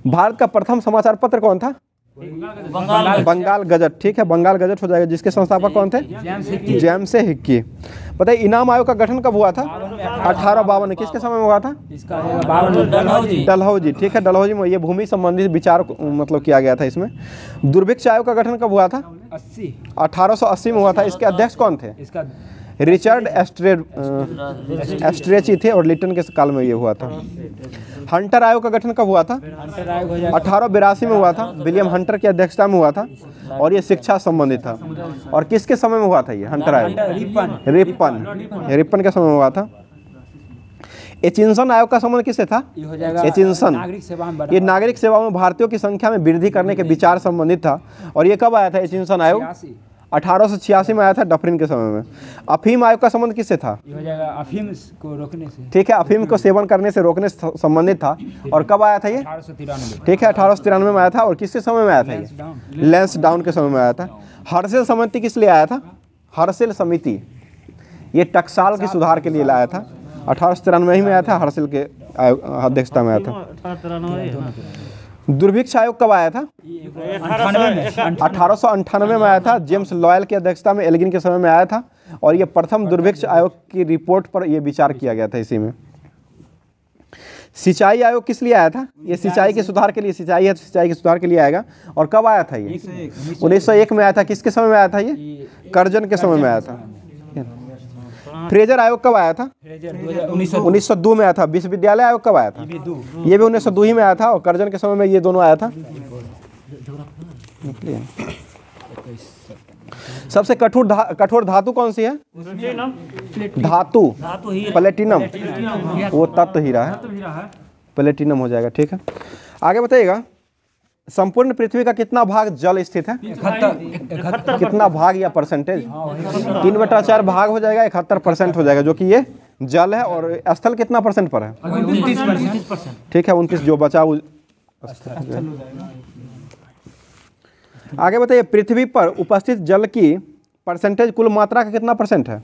भारत का प्रथम समाचार पत्र कौन था? बंगाल गजट, ठीक है, बंगाल गजट हो जाएगा, जिसके संस्थापक कौन थे? James Hickey. बताइए इनाम आयोग का गठन कब हुआ था? 1852। किसके समय में हुआ था? डलहौजी, ठीक है, डलहौजी में ये भूमि संबंधित विचार मतलब किया गया था इसमें। दुर्भिक्ष आयोग का गठन कब हुआ था? 1880 में हुआ था। इसके अध्यक्ष कौन थे? रिचर्ड एस्ट्रेची थे और लिटन के काल में ये हुआ था। हंटर आयोग का गठन कब हुआ था? 1882 में हुआ था, विलियम हंटर की अध्यक्षता में हुआ था और ये शिक्षा संबंधित था। और किसके समय में हुआ था ये हंटर आयोग? रिपन के समय में हुआ था। एचिंसन आयोग का संबंध किससे था? एचिंसन ये नागरिक सेवा में भारतीयों की संख्या में वृद्धि करने के विचार संबंधित था। और ये कब आया था एचिंसन आयोग? 1886 में आया था, डफरिन के समय में। अफीम आयोग का संबंध किससे था? अफीम को रोकने से, ठीक है, अफीम को सेवन करने से रोकने से संबंधित था। और कब आया था ये? 1893, ठीक है, 1893 में आया था। और किसके समय में आया था ये? लैंसडाउन के समय में आया था। हर्षिल समिति किस लिए आया था? हर्षिल समिति ये टकसाल के सुधार के लिए लाया था। 1893 में आया था, हर्षिल के अध्यक्षता में आया था। दुर्भिक्ष आयोग कब आया था? 1898 में आया था। जेम्स लॉयल की अध्यक्षता में एल्गिन के समय में आया था और ये प्रथम दुर्भिक्ष आयोग की रिपोर्ट पर यह विचार किया गया था इसी में। सिंचाई आयोग किस लिए आया था? ये सिंचाई के सुधार के लिए, सिंचाई है तो सिंचाई के सुधार के लिए आएगा। और कब आया था ये? 1901 में आया था। किसके समय में आया था ये? कर्जन के समय में आया था। फ्रेजर आयोग कब आया था? 1902 में आया था। विश्वविद्यालय आयोग कब आया था? ये भी 1902 ही में आया था और कर्जन के समय में ये दोनों आया था। सबसे कठोर धातु कौन सी है? धातु प्लेटिनम, वो तत्व हीरा है, प्लेटिनम हो जाएगा। ठीक है, आगे बताइएगा। संपूर्ण पृथ्वी का कितना भाग जल स्थित है? कितना भाग या परसेंटेज? 3/4 भाग हो जाएगा, 71% हो जाएगा, जो कि ये जल है। और स्थल कितना परसेंट पर है? 29%। ठीक है, 29 जो बचा। आगे बताइए, पृथ्वी पर उपस्थित जल की परसेंटेज कुल मात्रा का कितना परसेंट है?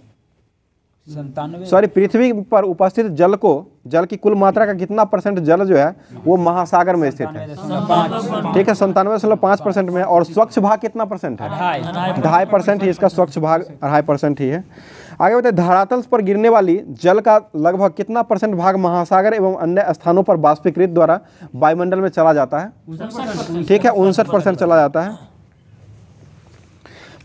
97। सॉरी, पृथ्वी पर उपस्थित जल की कुल मात्रा का कितना परसेंट जल जो है वो महासागर में स्थित है? ठीक है, 97.5% में। और स्वच्छ भाग कितना परसेंट है? 2.5% ही इसका स्वच्छ भाग, 2.5% ही है। आगे बताइए, धरातल पर गिरने वाली जल का लगभग कितना परसेंट भाग महासागर एवं अन्य स्थानों पर बाष्पीकृत द्वारा वायुमंडल में चला जाता है? ठीक है, 59% चला जाता है।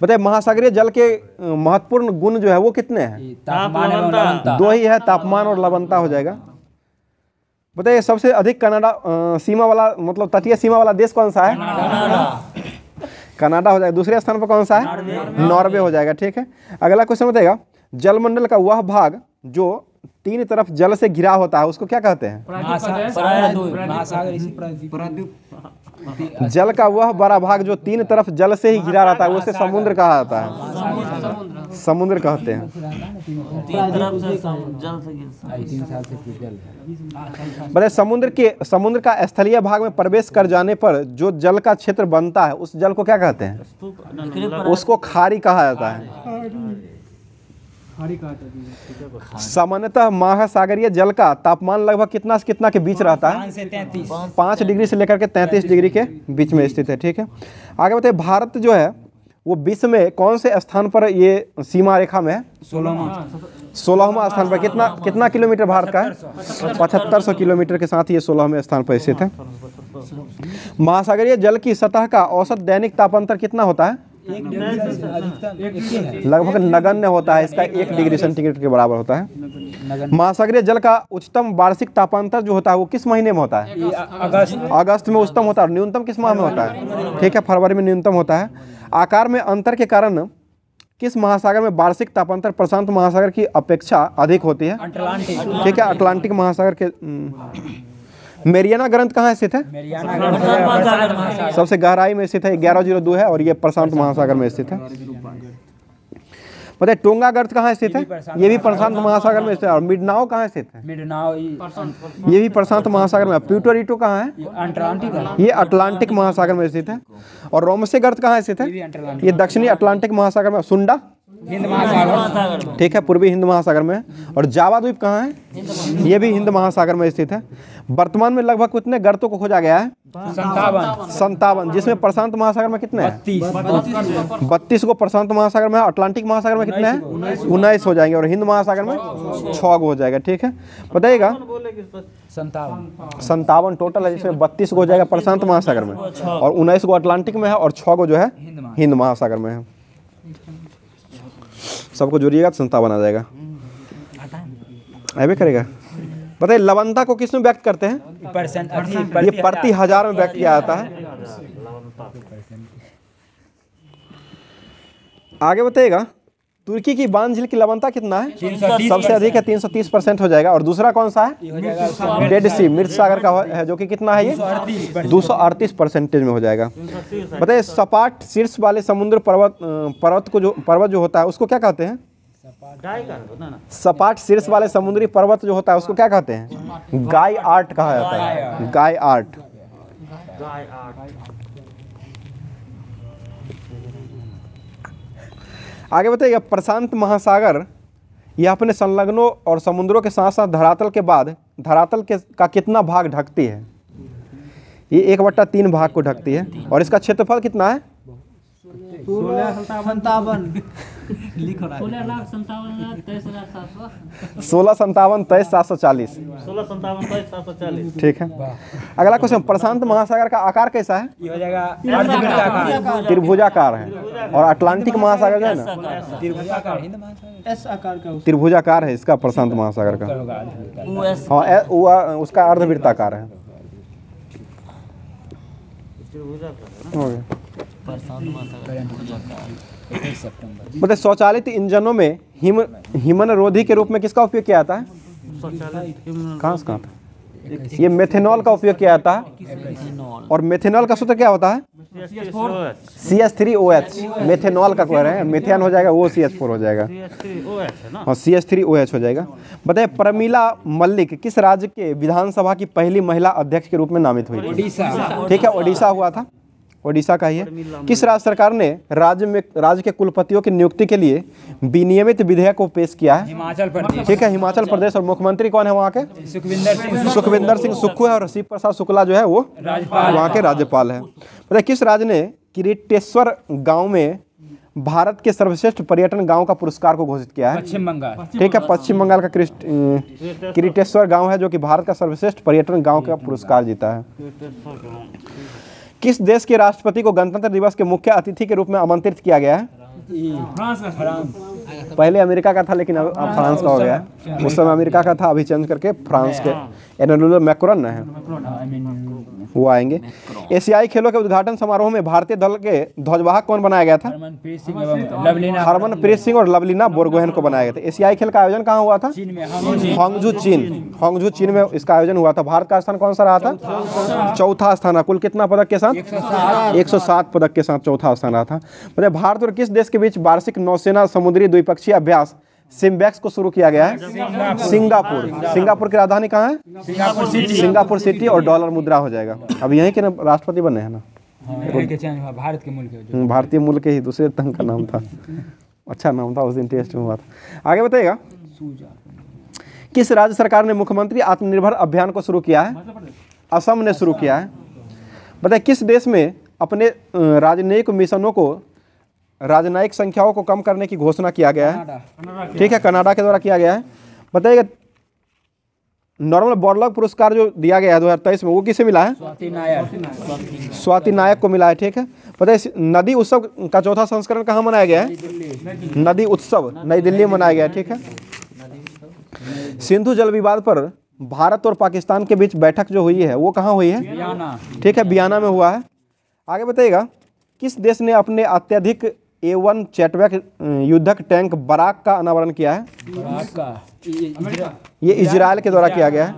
बताइए, महासागरीय जल के महत्वपूर्ण गुण जो है वो कितने हैं? तापमान एवं लवणता। 2 ही है, तापमान और लवणता हो जाएगा। बताइए, सबसे अधिक कनाडा सीमा वाला, मतलब तटीय सीमा वाला देश कौन सा है? कनाडा हो जाएगा। दूसरे स्थान पर कौन सा है? नॉर्वे हो जाएगा। ठीक है, अगला क्वेश्चन बताइएगा, जलमंडल का वह भाग जो 3 तरफ जल से घिरा होता है उसको क्या कहते हैं? जल का वह बड़ा भाग जो 3 तरफ जल से ही घिरा रहता है उसे समुद्र कहा जाता है, समुद्र कहते हैं। बताइए, समुद्र का स्थलीय भाग में प्रवेश कर जाने पर जो जल का क्षेत्र बनता है उस जल को क्या कहते हैं? उसको खाड़ी कहा जाता है। सामान्यतः महासागरीय जल का तापमान लगभग कितना से कितना के बीच रहता है? 5 डिग्री से लेकर के 33 डिग्री के बीच में स्थित है। ठीक है, आगे बताइए, भारत जो है वो विश्व में कौन से स्थान पर ये सीमा रेखा में है? 16वां स्थान पर। कितना किलोमीटर भारत का है? 7500 किलोमीटर के साथ ये 16वें स्थान पर स्थित है। महासागरीय जल की सतह का औसत दैनिक तापांतर कितना होता है? लगभग नगण्य होता है, इसका 1 डिग्री सेंटीग्रेड के बराबर होता है। महासागरीय जल का उच्चतम वार्षिक तापांतर जो होता है वो किस महीने में होता है? अगस्त में उच्चतम होता है। और न्यूनतम किस माह में होता है? ठीक है, फरवरी में न्यूनतम होता है। आकार में अंतर के कारण किस महासागर में वार्षिक तापांतर प्रशांत महासागर की अपेक्षा अधिक होती है? ठीक है, अटलांटिक महासागर के। मेरियाना ग्रंथ कहाँ स्थित है? सबसे गहराई में स्थित है, 1102 है और ये प्रशांत महासागर में स्थित है। बताइए, टोंगा गर्त कहाँ स्थित है? ये भी प्रशांत महासागर में स्थित है। और मिडनाओ कहाँ स्थित है? मिडनाओ ये भी प्रशांत महासागर में। प्यूर्टो रिको कहाँ है? ये अटलांटिक महासागर में स्थित है। और रोमसे गर्त कहाँ स्थित है? ये दक्षिणी अटलांटिक महासागर में। सुंडा हिंद महासागर, ठीक है, पूर्वी हिंद महासागर में है। और जावा द्वीप कहाँ है? ये भी हिंद महासागर में स्थित है। वर्तमान में लगभग कितने गर्तों को खोजा गया है? 57, जिसमें प्रशांत महासागर में कितने हैं? 32 को प्रशांत महासागर में। अटलांटिक महासागर में कितने हैं? 19 हो जाएंगे। और हिंद महासागर में 6 हो जाएगा। ठीक है, बताइएगा, 57 टोटल है, जिसमें 32 को हो जाएगा प्रशांत महासागर में और 19 को अटलांटिक में है और 6 को जो है हिंद महासागर में है। सबको जोड़िएगा तो 57 आ जाएगा, ऐसे करेगा। बताइए, लवणता को किस में व्यक्त करते हैं? ये प्रति हजार में व्यक्त किया जाता है। आगे बताइएगा, तुर्की की बांध झील की लवणता कितना है? 330 सबसे अधिक है, 330% हो जाएगा। और दूसरा कौन सा है? डेड सी, मृत सागर का है, जो कि कितना है? ये 238% में हो जाएगा। बताइए, सपाट शीर्ष वाले समुद्र पर्वत जो होता है उसको क्या कहते हैं? सपाट शीर्ष वाले समुद्री पर्वत जो होता है उसको क्या कहते हैं? गाय आर्ट कहा जाता है, गाय आर्ट। आगे बताइए, प्रशांत महासागर यह अपने संलग्नों और समुद्रों के साथ साथ धरातल के बाद का कितना भाग ढकती है? ये 1/3 भाग को ढकती है। और इसका क्षेत्रफल कितना है? 1657 1657-23,740। ठीक है। अगला क्वेश्चन, प्रशांत महासागर का आकार कैसा है? ये हो जाएगा अर्धवृत्ताकार, त्रिभुजाकार है। और अटलांटिक महासागर जो है ना, त्रिभुजाकार, हिंद महासागर एस आकार का त्रिभुजाकार है इसका प्रशांत महासागर का। होगा अर्धवृत्ताकार। हाँ, उसका अर्धवृत्ताकार है। हो गया। 21 सितंबर। मतलब स्वचालित इंजनों में हिमनरोधी के रूप में किसका उपयोग किया जाता है? कहाँ से कहाँ था? ये मेथेनॉल का उपयोग किया जाता है। और मेथेनॉल का सूत्र क्या होता है? CH3OH। मेथेनॉल का कह रहे हैं, मेथेन हो जाएगा, वो CH4 हो जाएगा। हाँ, CH3OH हो जाएगा। बताइए, प्रमीला मल्लिक किस राज्य के विधानसभा की पहली महिला अध्यक्ष के रूप में नामित हुई? ओडिशा। ठीक है, ओडिशा हुआ था, ओडिशा का ही है। किस राज्य सरकार ने राज्य के कुलपतियों की नियुक्ति के लिए विनियमित विधेयक को पेश किया है? हिमाचल प्रदेश। ठीक है, हिमाचल प्रदेश। और मुख्यमंत्री कौन है वहाँ के? सुखविंदर सिंह सुक्खू है। और शिव प्रसाद शुक्ला जो है वो वहाँ के राज्यपाल है। बताइए, किस राज्य ने किरीटेश्वर गांव में भारत के सर्वश्रेष्ठ पर्यटन गांव का पुरस्कार को घोषित किया है? पश्चिम बंगाल। ठीक है, पश्चिम बंगाल का किरीटेश्वर गांव है जो कि भारत का सर्वश्रेष्ठ पर्यटन गांव का पुरस्कार जीता है। किस देश के राष्ट्रपति को गणतंत्र दिवस के मुख्य अतिथि के रूप में आमंत्रित किया गया है? फ्रांस। पहले अमेरिका का था, लेकिन अब फ्रांस का हो गया है। उस समय अमेरिका का था, अभी चेंज करके फ्रांस के एमेनुएल मैक्रोन है, वो आएंगे। एशियाई खेलों के उद्घाटन समारोह में भारतीय दल के ध्वजवाहक कौन बनाया गया था? हरमनप्रीत सिंह और लवलीना बोरगोहेन को बनाया गया था। एशियाई खेल का आयोजन कहाँ हुआ था? हांगझू चीन में इसका आयोजन हुआ था। भारत का स्थान कौन सा रहा था? चौथा स्थान। कुल कितना पदक के साथ? 107 पदक के साथ चौथा स्थान रहा था। मतलब भारत और किस देश के बीच वार्षिक नौसेना समुद्री द्विपक्षीय अभ्यास सिम्बैक्स को शुरू किया गया है? सिंगापुर की राजधानी कहाँ है? Singapore city. और डॉलर मुद्रा हो जाएगा। अब यहीं के राष्ट्रपति बने हैं ना, भारत के मुल्क भारतीय मूल के ही, दूसरे ढंग का नाम था, अच्छा नाम था, उस दिन टेस्ट में हुआ था। आगे बताइएगा, किस राज्य सरकार ने मुख्यमंत्री आत्मनिर्भर अभियान को शुरू किया है? असम ने शुरू किया है। बताइए, किस देश में अपने राजनयिक मिशनों को राजनयिक संख्याओं को कम करने की घोषणा किया गया है? ठीक है, कनाडा के द्वारा किया गया है। बताइएगा, नॉर्मल बोरलॉग पुरस्कार जो दिया गया है 2023 में, वो किसे मिला है? स्वाति नायक को मिला है। ठीक है। बताइए, नदी उत्सव का चौथा संस्करण कहाँ मनाया गया है? नदी उत्सव नई दिल्ली में मनाया गया है। ठीक है। सिंधु जल विवाद पर भारत और पाकिस्तान के बीच बैठक जो हुई है वो कहाँ हुई है? ठीक है, बियाना में हुआ है। आगे बताइएगा, किस देश ने अपने अत्यधिक A1 चैटबैक युद्धक टैंक बराक का अनावरण किया है? ये इजराइल के द्वारा किया गया है।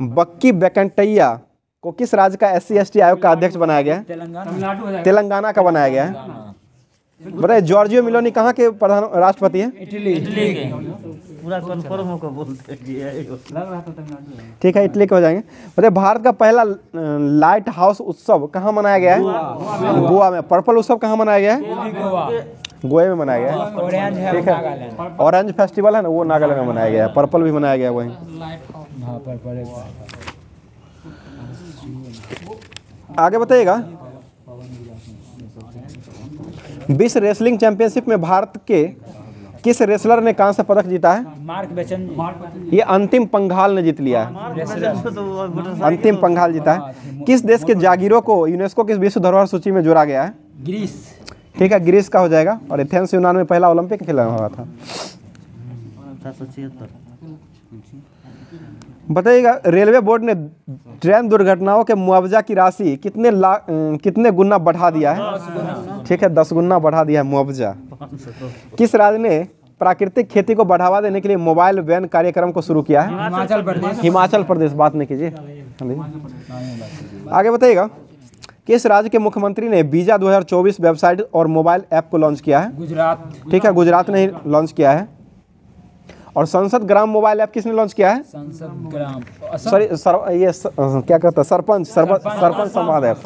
बक्की बैकंटैया को किस राज्य का SC/ST आयोग का अध्यक्ष बनाया गया है? तेलंगाना का बनाया गया है। बताइए, जॉर्जियो मेलोनी कहाँ के प्रधान राष्ट्रपति हैं? पूरा कंफर्म होकर बोलते ठीक है, इटली के हो जाएंगे। बताइए, भारत का पहला लाइट हाउस उत्सव कहाँ मनाया गया है? गोवा में। पर्पल उत्सव कहाँ मनाया गया है? गोवा में मनाया गया है। ठीक है, ऑरेंज फेस्टिवल है ना, वो नागालैंड में मनाया गया है। पर्पल भी मनाया गया है वहीं। आगे बताइएगा, विश्व रेसलिंग चैंपियनशिप में भारत के किस रेसलर ने कांस्य पदक जीता है? मार्क बेचन। ये अंतिम पंघाल ने जीत लिया है। अंतिम पंघाल जीता है। किस देश के जागीरों को यूनेस्को की विश्व धरोहर सूची में जोड़ा गया है? ग्रीस। ठीक है, ग्रीस का हो जाएगा। और एथेंस यूनान में पहला ओलंपिक खेला हुआ था। 1876। बताइएगा, रेलवे बोर्ड ने ट्रेन दुर्घटनाओं के मुआवजा की राशि कितने गुना बढ़ा दिया है? ठीक है, 10 गुना बढ़ा दिया है मुआवजा। किस राज्य ने प्राकृतिक खेती को बढ़ावा देने के लिए मोबाइल वैन कार्यक्रम को शुरू किया है? हिमाचल प्रदेश। बात नहीं कीजिए। आगे बताइएगा, किस राज्य के मुख्यमंत्री ने वीजा 2024 वेबसाइट और मोबाइल ऐप को लॉन्च किया है? गुजरात। ठीक है, गुजरात ने लॉन्च किया है। और संसद ग्राम मोबाइल ऐप किसने लॉन्च किया है? संसद ग्राम, सॉरी क्या कहता है, सरपंच संवाद ऐप।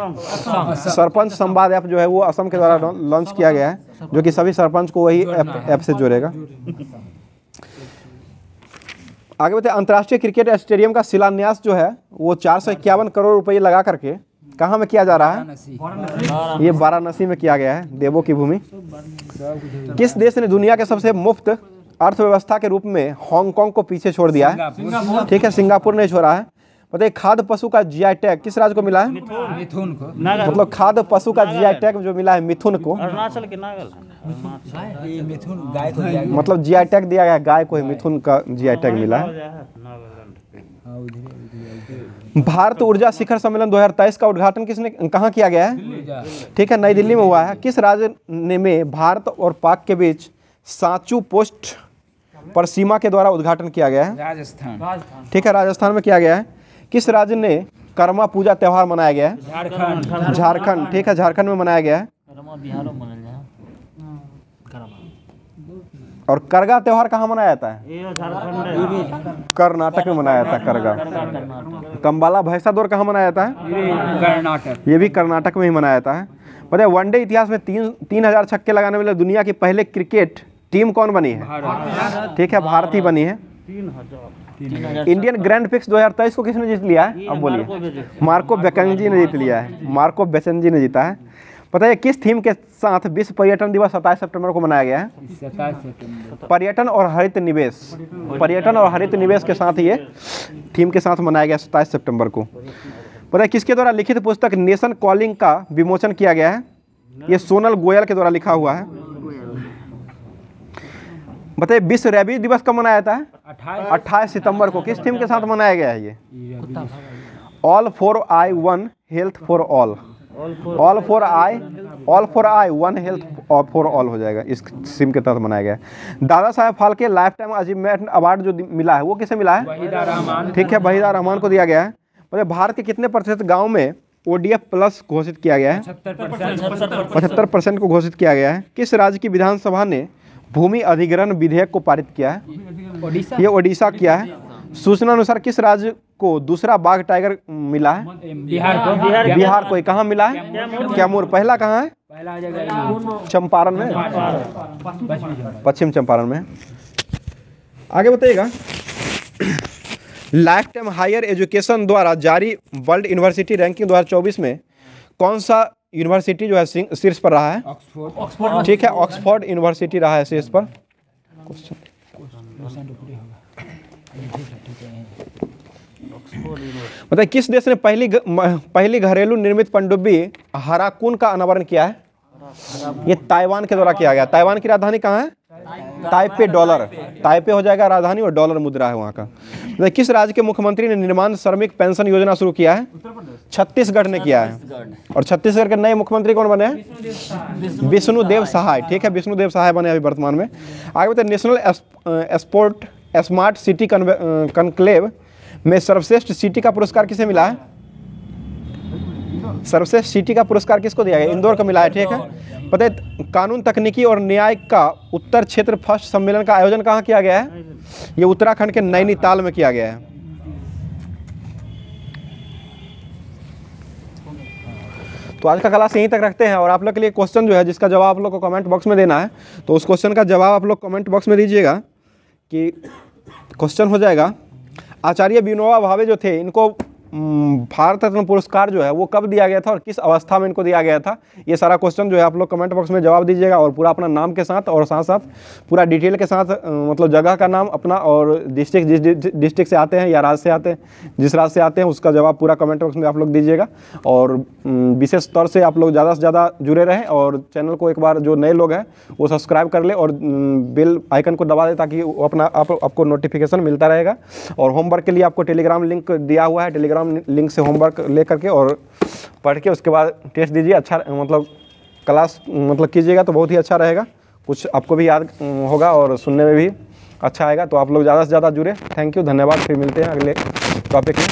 सरपंच संवाद ऐप जो है वो असम के द्वारा लॉन्च किया गया है, जो कि सभी सरपंच को वही ऐप से जोड़ेगा। आगे बताइए, अंतर्राष्ट्रीय क्रिकेट स्टेडियम का शिलान्यास जो है वो 451 करोड़ रुपये लगा करके कहाँ में किया जा रहा है? ये वाराणसी में किया गया है, देवों की भूमि। किस देश ने दुनिया के सबसे मुफ्त अर्थव्यवस्था के रूप में हांगकांग को पीछे छोड़ दिया है? ठीक है, सिंगापुर ने छोड़ा है। बताइए, खाद्य पशु का जीआई टैग किस राज्य को मिला है? मिथुन को। मतलब खाद्य पशु का जीआई टैग जो मिला है मिथुन को, अरुणाचल के नागल ये मिथुन गाय को दिया गया। मतलब जीआई टैग दिया गया है, गाय को ही मिथुन का जीआई टैग मिला है। भारत ऊर्जा शिखर सम्मेलन 2023 का उद्घाटन किसने कहाँ किया गया है? ठीक है, नई दिल्ली में हुआ है। किस राज्य में भारत और पाक के बीच सांचू पोस्ट पर सीमा के द्वारा उद्घाटन किया गया है? राजस्थान। ठीक है, राजस्थान में किया गया है। किस राज्य ने कर्मा पूजा त्यौहार मनाया गया है? झारखंड। झारखंड। ठीक है, झारखंड में मनाया गया है। बिहारों में मनल जाए। और करगा त्यौहार कहाँ मनाया जाता है? ये झारखंड कर्नाटक में मनाया जाता है करगा। कंबाला भैंसा दौड़ कहाँ मनाया जाता है? कर्नाटक। ये भी कर्नाटक में ही मनाया जाता है। पता है, वनडे इतिहास में 3000 छक्के लगाने वाले दुनिया की पहले क्रिकेट टीम कौन बनी है? ठीक है, भारत ही बनी है। 3000 इंडियन ग्रैंड प्रिक्स 2023 को किसने जीत लिया है? अब बोलिए। मार्को बेकनजी ने जीत लिया है। मार्को बेकनजी ने जीता है। पता है, किस थीम के साथ विश्व पर्यटन दिवस 27 सितंबर को मनाया गया है? 27 सितंबर। पर्यटन और हरित निवेश। पर्यटन और हरित निवेश के साथ ये थीम के साथ मनाया गया 27 सितंबर को। पता है, किसके द्वारा लिखित पुस्तक नेशन कॉलिंग का विमोचन किया गया है? ये सोनल गोयल के द्वारा लिखा हुआ है। बताइए, विश्व रेबीज दिवस कब मनाया जाता है? 28 सितंबर को। किस थीम के साथ मनाया गया है ये? All for I one health for all. All for I one health for all हो जाएगा, इस थीम के तहत मनाया गया है। Dada Saheb Phalke lifetime achievement award जो मिला है वो किसे मिला है? वहीदा रहमान। ठीक है, वहीदा रहमान को दिया गया है। मतलब भारत के कितने प्रतिशत गाँव में ODF प्लस घोषित किया गया है? 75% को घोषित किया गया है। किस राज्य की विधानसभा ने भूमि अधिग्रहण विधेयक को पारित किया है? ये ओडिशा किया है। सूचना अनुसार किस राज्य को दूसरा बाघ टाइगर मिला है? बिहार को। बिहार को। कहाँ मिला है? कैमूर। पहला कहाँ है? पहला जगह चंपारण में, पश्चिम चंपारण में। आगे बताइएगा, लाइफ टाइम हायर एजुकेशन द्वारा जारी वर्ल्ड यूनिवर्सिटी रैंकिंग 2024 में कौन सा यूनिवर्सिटी जो है शीर्ष पर रहा है? ऑक्सफोर्ड। ठीक है, ऑक्सफोर्ड यूनिवर्सिटी रहा है शीर्ष पर। बताइए, किस देश ने पहली घरेलू निर्मित पनडुब्बी हराकून का अनावरण किया है? ये ताइवान के द्वारा किया गया। ताइवान की राजधानी कहाँ है? ताइपे। डॉलर ताइपे हो जाएगा राजधानी, और डॉलर मुद्रा है वहाँ का। बताइए, किस राज्य के मुख्यमंत्री ने निर्माण श्रमिक पेंशन योजना शुरू किया है? छत्तीसगढ़ ने किया है। और छत्तीसगढ़ के नए मुख्यमंत्री कौन बने हैं? विष्णुदेव सहाय। ठीक है, विष्णुदेव सहाय बने अभी वर्तमान में। आगे बताइए, नेशनल स्मार्ट सिटी कॉन्क्लेव में सर्वश्रेष्ठ सिटी का पुरस्कार किसे मिला है? सर्वश्रेष्ठ सिटी का पुरस्कार किसको दिया गया? इंदौर को मिला है। ठीक है, पता है, कानून तकनीकी और न्याय का उत्तर क्षेत्र फर्स्ट सम्मेलन का आयोजन कहाँ किया गया है? ये उत्तराखंड के नैनीताल में किया गया है। तो आज का क्लास यहीं तक रखते हैं, और आप लोग के लिए क्वेश्चन जो है जिसका जवाब आप लोग को कमेंट बॉक्स में देना है, तो उस क्वेश्चन का जवाब आप लोग कमेंट बॉक्स में दीजिएगा। कि क्वेश्चन हो जाएगा, आचार्य विनोबा भावे जो थे, इनको भारत रत्न पुरस्कार जो है वो कब दिया गया था और किस अवस्था में इनको दिया गया था? ये सारा क्वेश्चन जो है आप लोग कमेंट बॉक्स में जवाब दीजिएगा, और पूरा अपना नाम के साथ और साथ साथ पूरा डिटेल के साथ, मतलब जगह का नाम अपना और डिस्ट्रिक्ट, जिस डिस्ट्रिक्ट से आते हैं या राज्य से आते हैं, जिस राज्य से आते हैं उसका जवाब पूरा कमेंट बॉक्स में आप लोग दीजिएगा। और विशेष तौर से आप लोग ज़्यादा से ज़्यादा जुड़े रहें, और चैनल को एक बार जो नए लोग हैं वो सब्सक्राइब कर ले और बेल आइकन को दबा दें, ताकि वो अपना आपको नोटिफिकेशन मिलता रहेगा। और होमवर्क के लिए आपको टेलीग्राम लिंक दिया हुआ है, टेलीग्राम लिंक से होमवर्क ले करके और पढ़ के उसके बाद टेस्ट दीजिए। अच्छा, मतलब क्लास मतलब कीजिएगा तो बहुत ही अच्छा रहेगा, कुछ आपको भी याद होगा और सुनने में भी अच्छा आएगा। तो आप लोग ज़्यादा से ज़्यादा जुड़े। थैंक यू, धन्यवाद। फिर मिलते हैं अगले टॉपिक में।